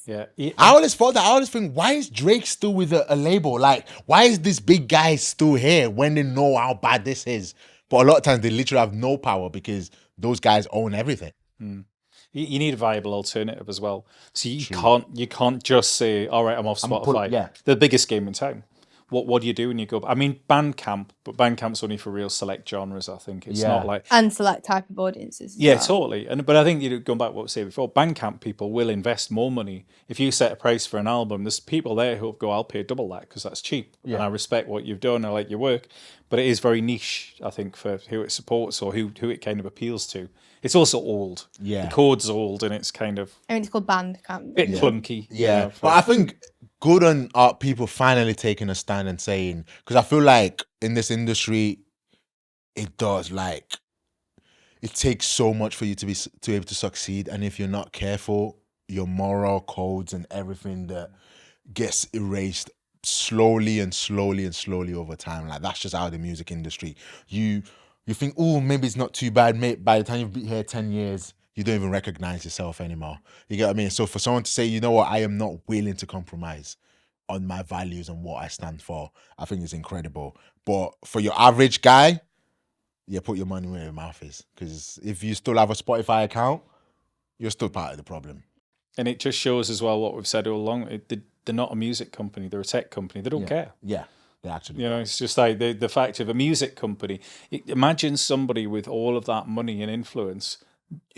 Yeah. I always thought that. I always think, why is Drake still with a label? Like, why is this big guy still here when they know how bad this is? But a lot of times they literally have no power because those guys own everything. You need a viable alternative as well. So you True. can't just say, all right, I'm off Spotify. yeah. The biggest game in town. What do you do when you go? I mean, Bandcamp, but Bandcamp's only for real select genres. I think it's not like And select type of audiences. yeah, well. totally. But I think going back to what we said before, Bandcamp people will invest more money if you set a price for an album. There's people there who go, "I'll pay double that because that's cheap," and I respect what you've done. I like your work, but it is very niche. I think for who it supports or who it kind of appeals to. It's also old. Yeah. The code's old and it's kind of I mean, it's called Bandcamp. bit clunky. Yeah, but I think good on art people finally taking a stand and saying, because I feel like in this industry, it does like it takes so much for you to be able to succeed, and if you're not careful, your moral codes and everything that gets erased slowly and slowly and slowly over time. Like that's just how the music industry. You think, oh, maybe it's not too bad. Maybe by the time you've been here 10 years, you don't even recognize yourself anymore. You get what I mean? So for someone to say, you know what, I am not willing to compromise on my values and what I stand for, I think it's incredible. But for your average guy, yeah, put your money where your mouth is. Because if you still have a Spotify account, you're still part of the problem. And it just shows as well what we've said all along. They're not a music company; they're a tech company. They don't care. Yeah, they actually. You know, it's just like the fact of a music company. Imagine somebody with all of that money and influence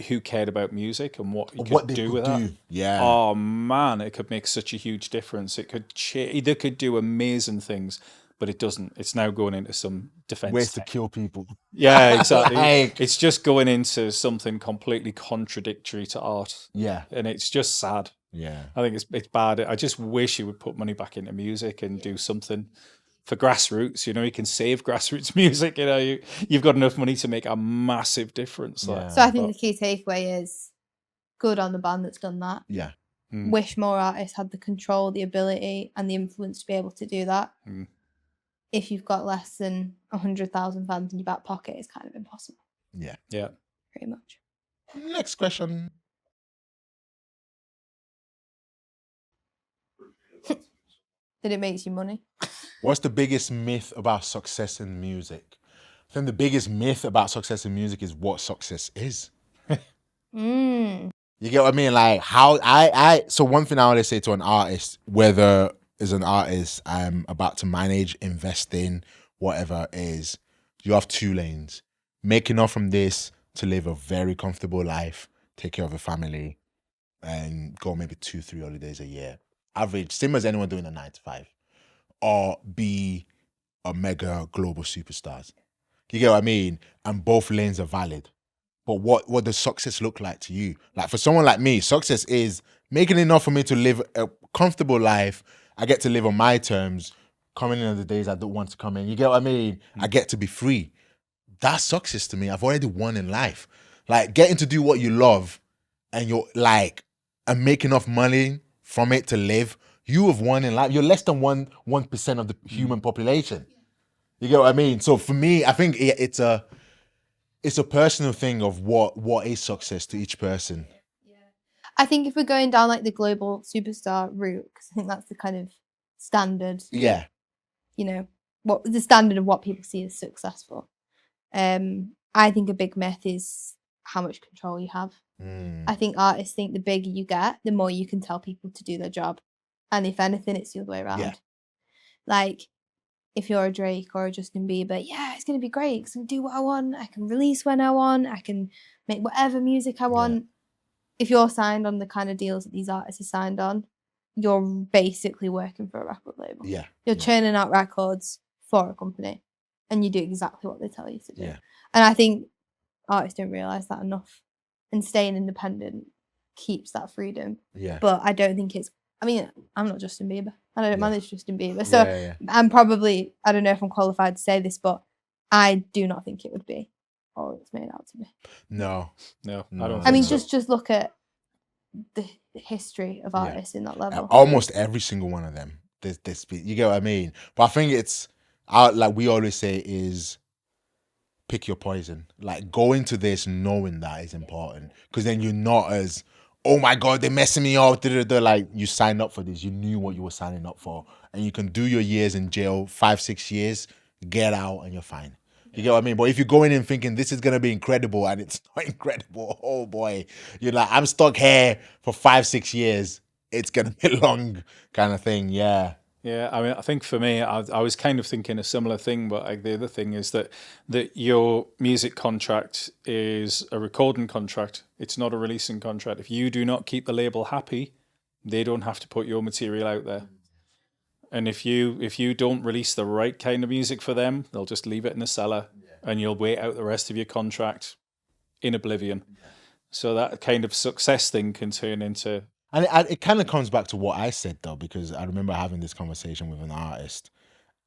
who cared about music and what you could do with that. Yeah. Oh man, it could make such a huge difference. It could they could do amazing things, but it doesn't. It's now going into some defense. Ways to kill people. Yeah, exactly. Like- It's just going into something completely contradictory to art. Yeah. And it's just sad. Yeah. I think it's bad. I just wish you would put money back into music and do something for grassroots. You know, you can save grassroots music. You know, you've got enough money to make a massive difference. Yeah. So I think the key takeaway is good on the band that's done that. Yeah. Wish more artists had the control, the ability, and the influence to be able to do that. If you've got less than 100,000 fans in your back pocket, it's kind of impossible. Yeah. Yeah. Pretty much. Next question. That it makes you money. What's the biggest myth about success in music? I think the biggest myth about success in music is what success is. You get what I mean? Like how so one thing I always say to an artist, whether as an artist I'm about to manage, invest in, whatever, is you have two lanes. Make enough from this to live a very comfortable life, take care of a family, and go maybe 2-3 holidays a year. Average, same as anyone doing a 9-to-5. Or be a mega global superstars. You get what I mean? And both lanes are valid. But what does success look like to you? Like for someone like me, success is making enough for me to live a comfortable life. I get to live on my terms, coming in on the days I don't want to come in. You get what I mean? I get to be free. That's success to me. I've already won in life. Like getting to do what you love and you're like, and make enough money from it to live, you have won in life. You're less than 1% of the human population. You get what I mean? So for me, I think it's a personal thing of what is success to each person. I think if we're going down like the global superstar route, because I think that's the kind of standard. Yeah. You know, what the standard of what people see as successful. I think a big myth is how much control you have. I think artists think the bigger you get, the more you can tell people to do their job. And if anything, it's the other way around. Yeah. Like, if you're a Drake or a Justin Bieber, yeah, it's going to be great because I can do what I want. I can release when I want. I can make whatever music I want. Yeah. If you're signed on the kind of deals that these artists are signed on, you're basically working for a record label. Yeah. You're churning out records for a company and you do exactly what they tell you to do. Yeah. And I think artists don't realise that enough. and staying independent keeps that freedom. Yeah. But I don't think it's. I mean, I'm not Justin Bieber. I don't manage Justin Bieber, so Yeah. I'm probably. I don't know if I'm qualified to say this, but I do not think it would be all it's made out to be. No. I don't. No. Think I mean, so. just look at the history of artists in that level. Almost every single one of them. This you get what I mean? But I think it's like we always say is pick your poison. Like go into this knowing that is important, because then you're not as, oh my god, they're messing me up. Like you signed up for this, you knew what you were signing up for, and you can do your years in jail, 5-6 years, get out, and you're fine. You get what I mean? But if you go in and thinking this is gonna be incredible and it's not incredible, oh boy, you're like, I'm stuck here for 5-6 years. It's gonna be long, kind of thing. Yeah. Yeah, I mean, I think for me, I was kind of thinking a similar thing, but like the other thing is that your music contract is a recording contract. It's not a releasing contract. If you do not keep the label happy, they don't have to put your material out there. And if you don't release the right kind of music for them, they'll just leave it in the cellar, and you'll wait out the rest of your contract in oblivion. So that kind of success thing can turn into. And it kind of comes back to what I said, though, because I remember having this conversation with an artist,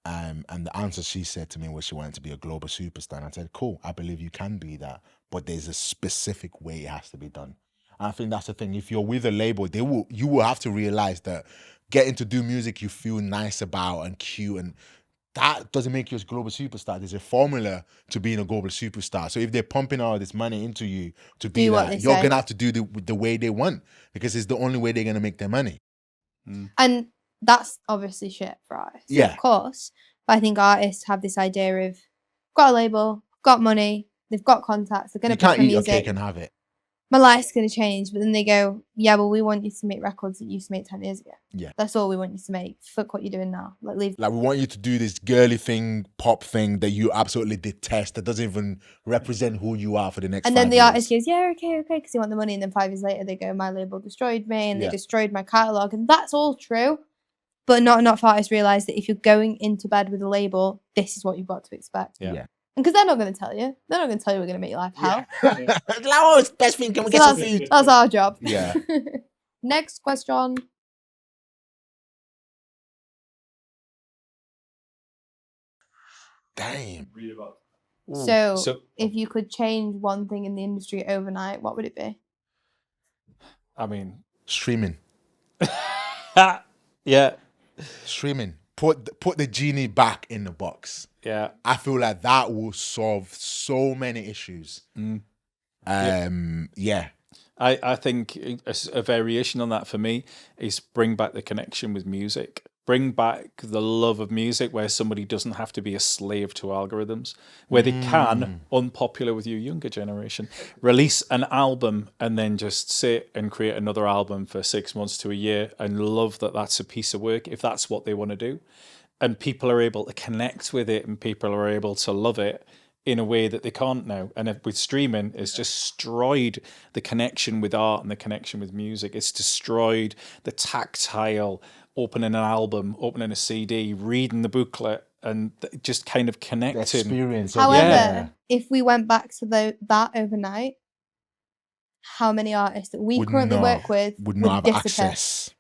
and the answer she said to me was she wanted to be a global superstar. And I said, cool, I believe you can be that, but there's a specific way it has to be done. And I think that's the thing. If you're with a label, you will have to realize that getting to do music you feel nice about and cute, and that doesn't make you a global superstar. There's a formula to being a global superstar. So if they're pumping all this money into you to be that, you're going to have to do the way they want, because it's the only way they're going to make their money. And that's obviously shit for artists. Yeah. Of course. But I think artists have this idea of, got a label, got money, they've got contacts, they're going to push my music. You can't eat your cake and have it. My life's going to change. But then they go, yeah, well, we want you to make records that you used to make 10 years ago. Yeah. That's all we want you to make. Fuck what you're doing now. Like we want you to do this girly thing, pop thing that you absolutely detest, that doesn't even represent who you are for the next 5 years. And then the artist goes, yeah, okay, because they want the money. And then 5 years later, they go, my label destroyed me and they destroyed my catalogue. And that's all true. But not enough artists realise that if you're going into bed with a label, this is what you've got to expect. Yeah. And because they're not going to tell you. They're not going to tell you we're going to make your life hell. Like, oh, it's the best thing. Can we get some food? That's our job. Yeah. Next question. Damn. So, if you could change one thing in the industry overnight, what would it be? I mean, streaming. Yeah. Streaming. Put the genie back in the box. Yeah. I feel like that will solve so many issues. Yeah. I think a variation on that for me is bring back the connection with music. Bring back the love of music, where somebody doesn't have to be a slave to algorithms, where they can, unpopular with your younger generation, release an album and then just sit and create another album for 6 months to a year and love that that's a piece of work, if that's what they want to do. And people are able to connect with it, and people are able to love it in a way that they can't now. And with streaming, it's destroyed the connection with art and the connection with music. It's destroyed the tactile, opening an album, opening a CD, reading the booklet, and just kind of connecting. The experience. However, if we went back to that overnight, how many artists that we currently work with would not have disappear. access?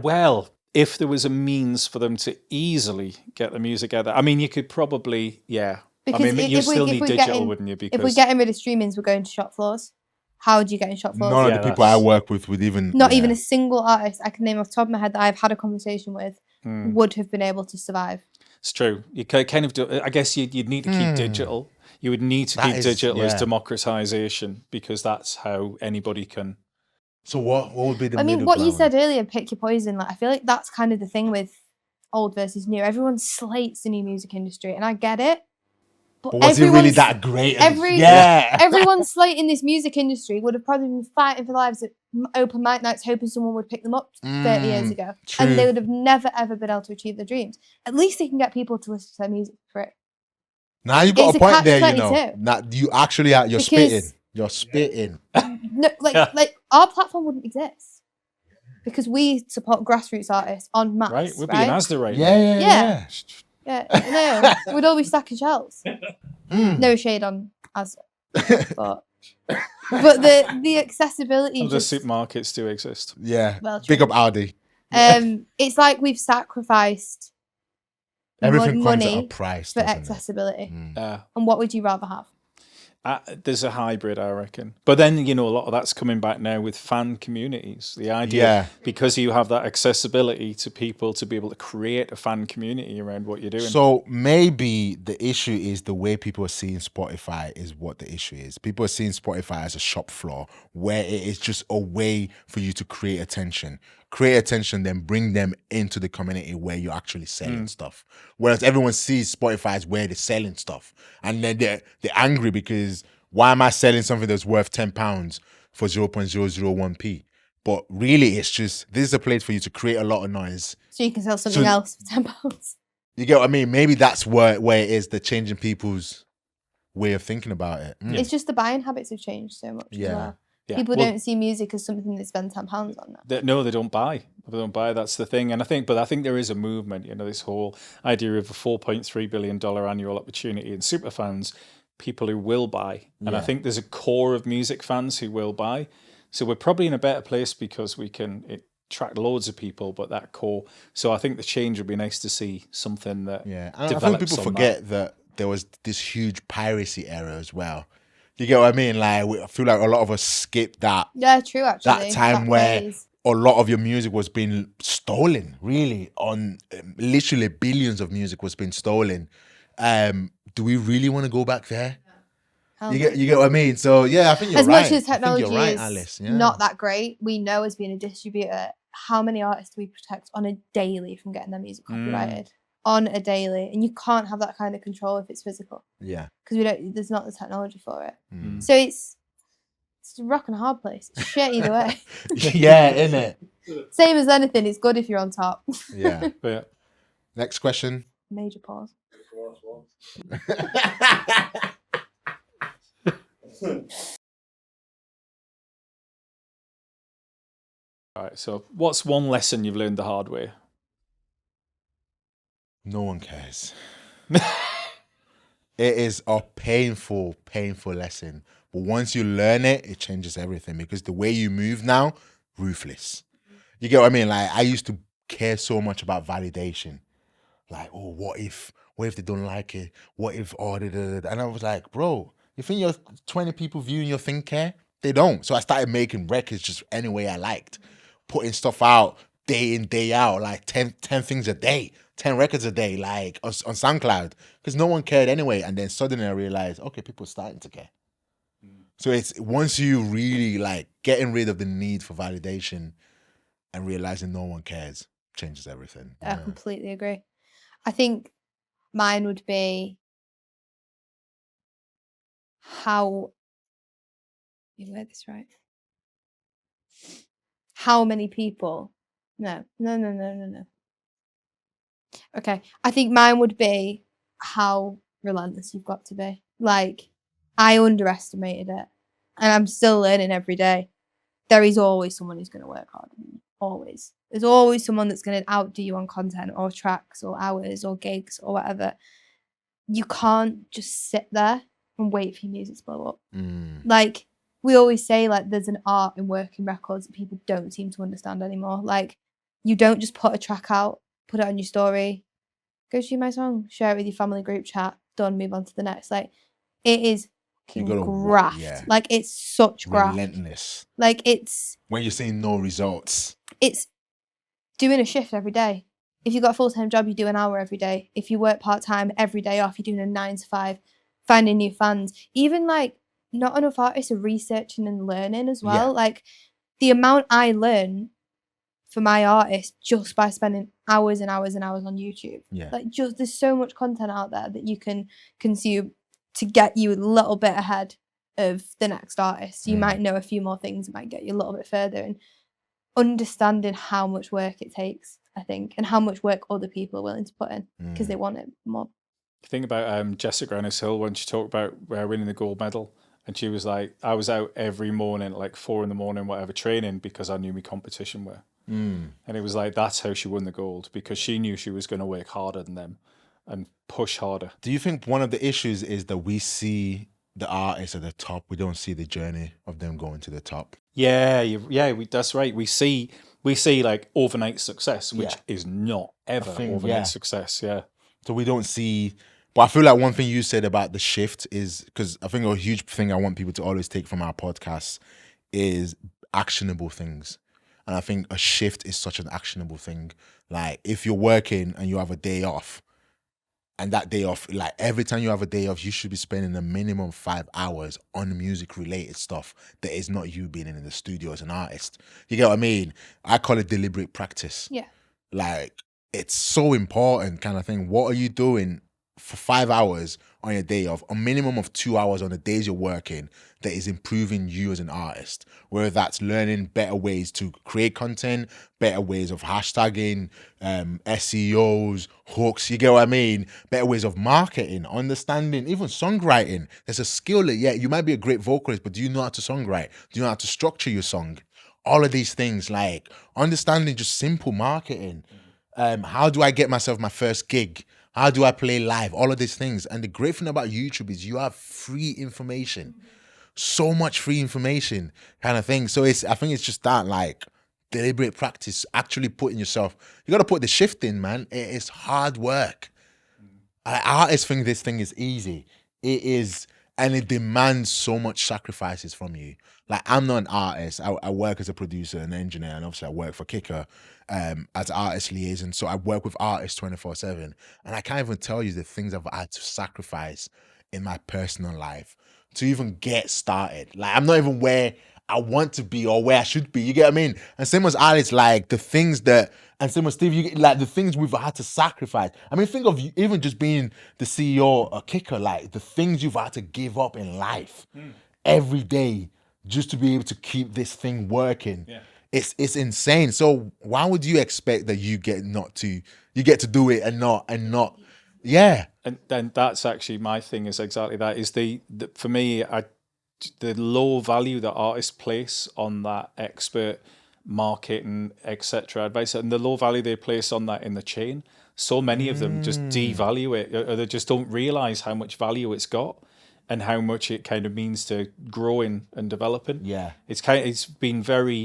Well, if there was a means for them to easily get the music out there, I mean, you could probably, Because I mean, you still need digital, wouldn't you? Because if we're getting rid of streamings, we're going to shop floors. How would you get in shop floors? None of the people I work with would even... Not even a single artist I can name off the top of my head that I've had a conversation with would have been able to survive. It's true. You kind of do... I guess you'd need to keep digital. You would need to keep digital as democratization, because that's how anybody can... So what would be the middle ground? You said earlier, pick your poison. Like, I feel like that's kind of the thing with old versus new. Everyone slates the new music industry, and I get it. But was it really that great? Everyone slating this music industry would have probably been fighting for their lives at open mic nights, hoping someone would pick them up 30 years ago. True. And they would have never, ever been able to achieve their dreams. At least they can get people to listen to their music for it. Now you've got a point there, you know. Now you actually are, you're spitting. You're spitting. No, like our platform wouldn't exist. Because we support grassroots artists en masse. Right, we're being Asda right now. Yeah, no, we'd all be stacking shelves. No shade on Asda. But But the accessibility And the just supermarkets do exist. Yeah. Well, Big true. up Aldi. It's like we've sacrificed Everything comes at a money price, for doesn't it? accessibility. Yeah. And what would you rather have? There's a hybrid, I reckon. But then, a lot of that's coming back now with fan communities. The idea, Yeah. because you have that accessibility to people to be able to create a fan community around what you're doing. So maybe the issue is the way people are seeing Spotify is what the issue is. People are seeing Spotify as a shop floor where it is just a way for you to create attention. Create attention, then bring them into the community where you're actually selling stuff. Whereas everyone sees Spotify as where they're selling stuff. And then they're angry because why am I selling something that's worth £10 for 0.001p? But really, it's just, this is a place for you to create a lot of noise. So you can sell something else for £10. You get what I mean? Maybe that's where it is, the changing people's way of thinking about it. It's just the buying habits have changed so much as well. Yeah. People Well, don't see music as something they spend £10 on now. No, they don't buy. They don't buy. That's the thing. And I think there is a movement. This whole idea of a $4.3 billion annual opportunity in superfans, people who will buy. And I think there's a core of music fans who will buy. So we're probably in a better place because we can attract loads of people, but that core. So I think the change would be nice to see something that. Yeah, and I think people forget that there was this huge piracy era as well. You get what I mean? Like, I feel like a lot of us skipped that. Yeah, true, actually. That time where a lot of your music was being stolen, really, on literally billions of music was being stolen. Do we really want to go back there? You get what I mean? So, yeah, I think you're right. As much as technology is Alice. not that great, we know as being a distributor, how many artists do we protect on a daily from getting their music copyrighted? On a daily, and you can't have that kind of control if it's physical. Yeah, because there's not the technology for it. So it's a rock and a hard place. It's shit either way. Yeah, isn't it? Same as anything, it's good if you're on top. Yeah. Yeah. Next question. Major pause. All right. So, what's one lesson you've learned the hard way? No one cares. It is a painful lesson. But once you learn it, it changes everything because the way you move now, ruthless. You get what I mean? Like, I used to care so much about validation. Like, oh, what if they don't like it? What if, and I was like, bro, you think your 20 people viewing your thing care? They don't. So I started making records just any way I liked. Putting stuff out day in, day out, like 10 things a day. 10 records a day, like on SoundCloud, because no one cared anyway. And then suddenly I realized, okay, people are starting to care. So it's once you really like getting rid of the need for validation and realizing no one cares, changes everything. I completely agree. I think mine would be how you word this right. How many people? No. Okay, I think mine would be how relentless you've got to be. Like, I underestimated it, and I'm still learning every day. There is always someone who's going to work hard. Always. There's always someone that's going to outdo you on content or tracks or hours or gigs or whatever. You can't just sit there and wait for your music to blow up. Like, we always say, like, there's an art in working records that people don't seem to understand anymore. Like, you don't just put a track out, put it on your story, go stream my song, share it with your family group chat, done, move on to the next. Like, it is graft. Yeah. Like, it's such graft. Relentless. Like, it's... when you're seeing no results. It's doing a shift every day. If you've got a full-time job, you do an hour every day. If you work part-time, every day off, you're doing a 9 to 5, finding new fans. Even, like, not enough artists are researching and learning as well. Yeah. Like, the amount I learn for my artist just by spending hours and hours and hours on YouTube. Yeah. Like, just there's so much content out there that you can consume to get you a little bit ahead of the next artist. You might know a few more things that might get you a little bit further, and understanding how much work it takes, I think, and how much work other people are willing to put in because they want it more. Think about Jessica Ennis Hill when she talked about winning the gold medal. And she was like, I was out every morning, like 4 a.m, whatever, training because I knew my competition were. And it was like, that's how she won the gold, because she knew she was going to work harder than them and push harder. Do you think one of the issues is that we see the artists at the top, we don't see the journey of them going to the top. That's right. We see like overnight success, which Yeah. is not ever think, overnight yeah. success. Yeah. So we don't see, but I feel like one thing you said about the shift is, because I think a huge thing I want people to always take from our podcast is actionable things. And I think a shift is such an actionable thing. Like if you're working and you have a day off, and that day off, like every time you have a day off, you should be spending a minimum 5 hours on music related stuff that is not you being in the studio as an artist. You get what I mean? I call it deliberate practice. Yeah. Like it's so important kind of thing. What are you doing for 5 hours on your day off? A minimum of 2 hours on the days you're working that is improving you as an artist. Whether that's learning better ways to create content, better ways of hashtagging, SEOs, hooks, you get what I mean? Better ways of marketing, understanding, even songwriting. There's a skill that, yeah, you might be a great vocalist, but do you know how to songwrite? Do you know how to structure your song? All of these things, like understanding just simple marketing. How do I get myself my first gig? How do I play live? All of these things. And the great thing about YouTube is you have free information. So much free information kind of thing. So I think it's just that, like, deliberate practice, actually putting yourself, you got to put the shift in, man. It is hard work. Artists think this thing is easy. It is, and it demands so much sacrifices from you. Like, I'm not an artist. I work as a producer and engineer, and obviously I work for Kicker as artist liaison. So I work with artists 24/7, and I can't even tell you the things I've had to sacrifice in my personal life to even get started. Like, I'm not even where I want to be or where I should be. You get what I mean? And same as artists, like the things that, and same as Steve, you get, like the things we've had to sacrifice. I mean, think of you, even just being the CEO or Kicker, like the things you've had to give up in life every day just to be able to keep this thing working. Yeah. It's insane. So why would you expect that you get to do it and not? Yeah. And then that's actually my thing, is exactly that, is the for me, the low value that artists place on that expert marketing, etc. advice, and the low value they place on that in the chain. So many of them just devalue it, or they just don't realize how much value it's got and how much it kind of means to growing and developing. Yeah. It's been very,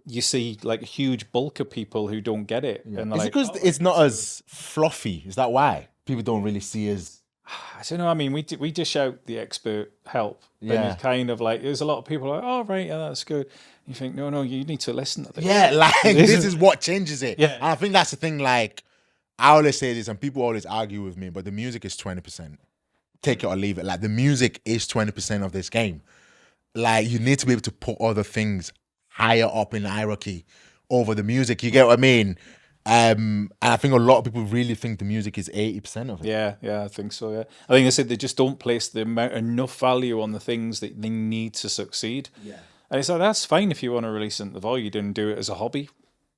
you see like a huge bulk of people who don't get it. Yeah. And Is it because it's not as fluffy? Is that why people don't really see as? I don't know. I mean, we dish out the expert help. Yeah. And it's kind of like, there's a lot of people like, oh, right, yeah, that's good. You think, no, you need to listen to this. Yeah, like this is what changes it. Yeah. And I think that's the thing. Like, I always say this, and people always argue with me, but the music is 20%. Take it or leave it. Like, the music is 20% of this game. Like, you need to be able to put other things higher up in the hierarchy over the music. You get what I mean? And I think a lot of people really think the music is 80% of it. Yeah, I think so. Yeah, I think I said they just don't place enough value on the things that they need to succeed. Yeah. And it's like, that's fine if you want to release it in the void and do it as a hobby.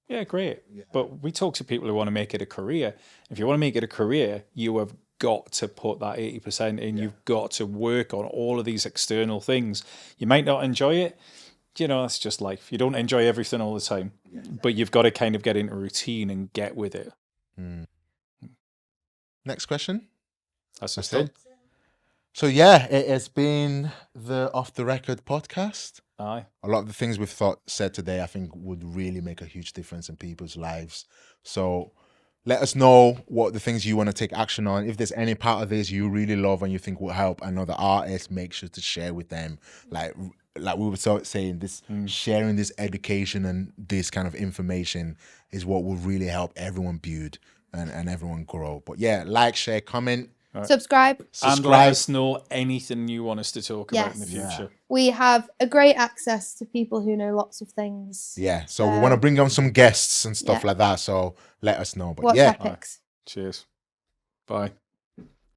Yeah, great. Yeah. But we talk to people who want to make it a career. If you want to make it a career, you have got to put that 80% in. Yeah. You've got to work on all of these external things. You might not enjoy it. You know, that's just life. You don't enjoy everything all the time, but you've got to kind of get into a routine and get with it. Next question. That's it. So yeah, it has been the Off the Record podcast. Aye. A lot of the things we've said today, I think, would really make a huge difference in people's lives. So let us know what the things you want to take action on. If there's any part of this you really love and you think will help another artist, make sure to share with them. Like we were saying, this sharing this education and this kind of information is what will really help everyone build and everyone grow. But yeah, like, share, comment. Right. Subscribe. And let us know anything you want us to talk about in the future. Yeah. We have a great access to people who know lots of things. Yeah, so we want to bring on some guests and stuff like that. So let us know. But watch epics. Cheers. Bye.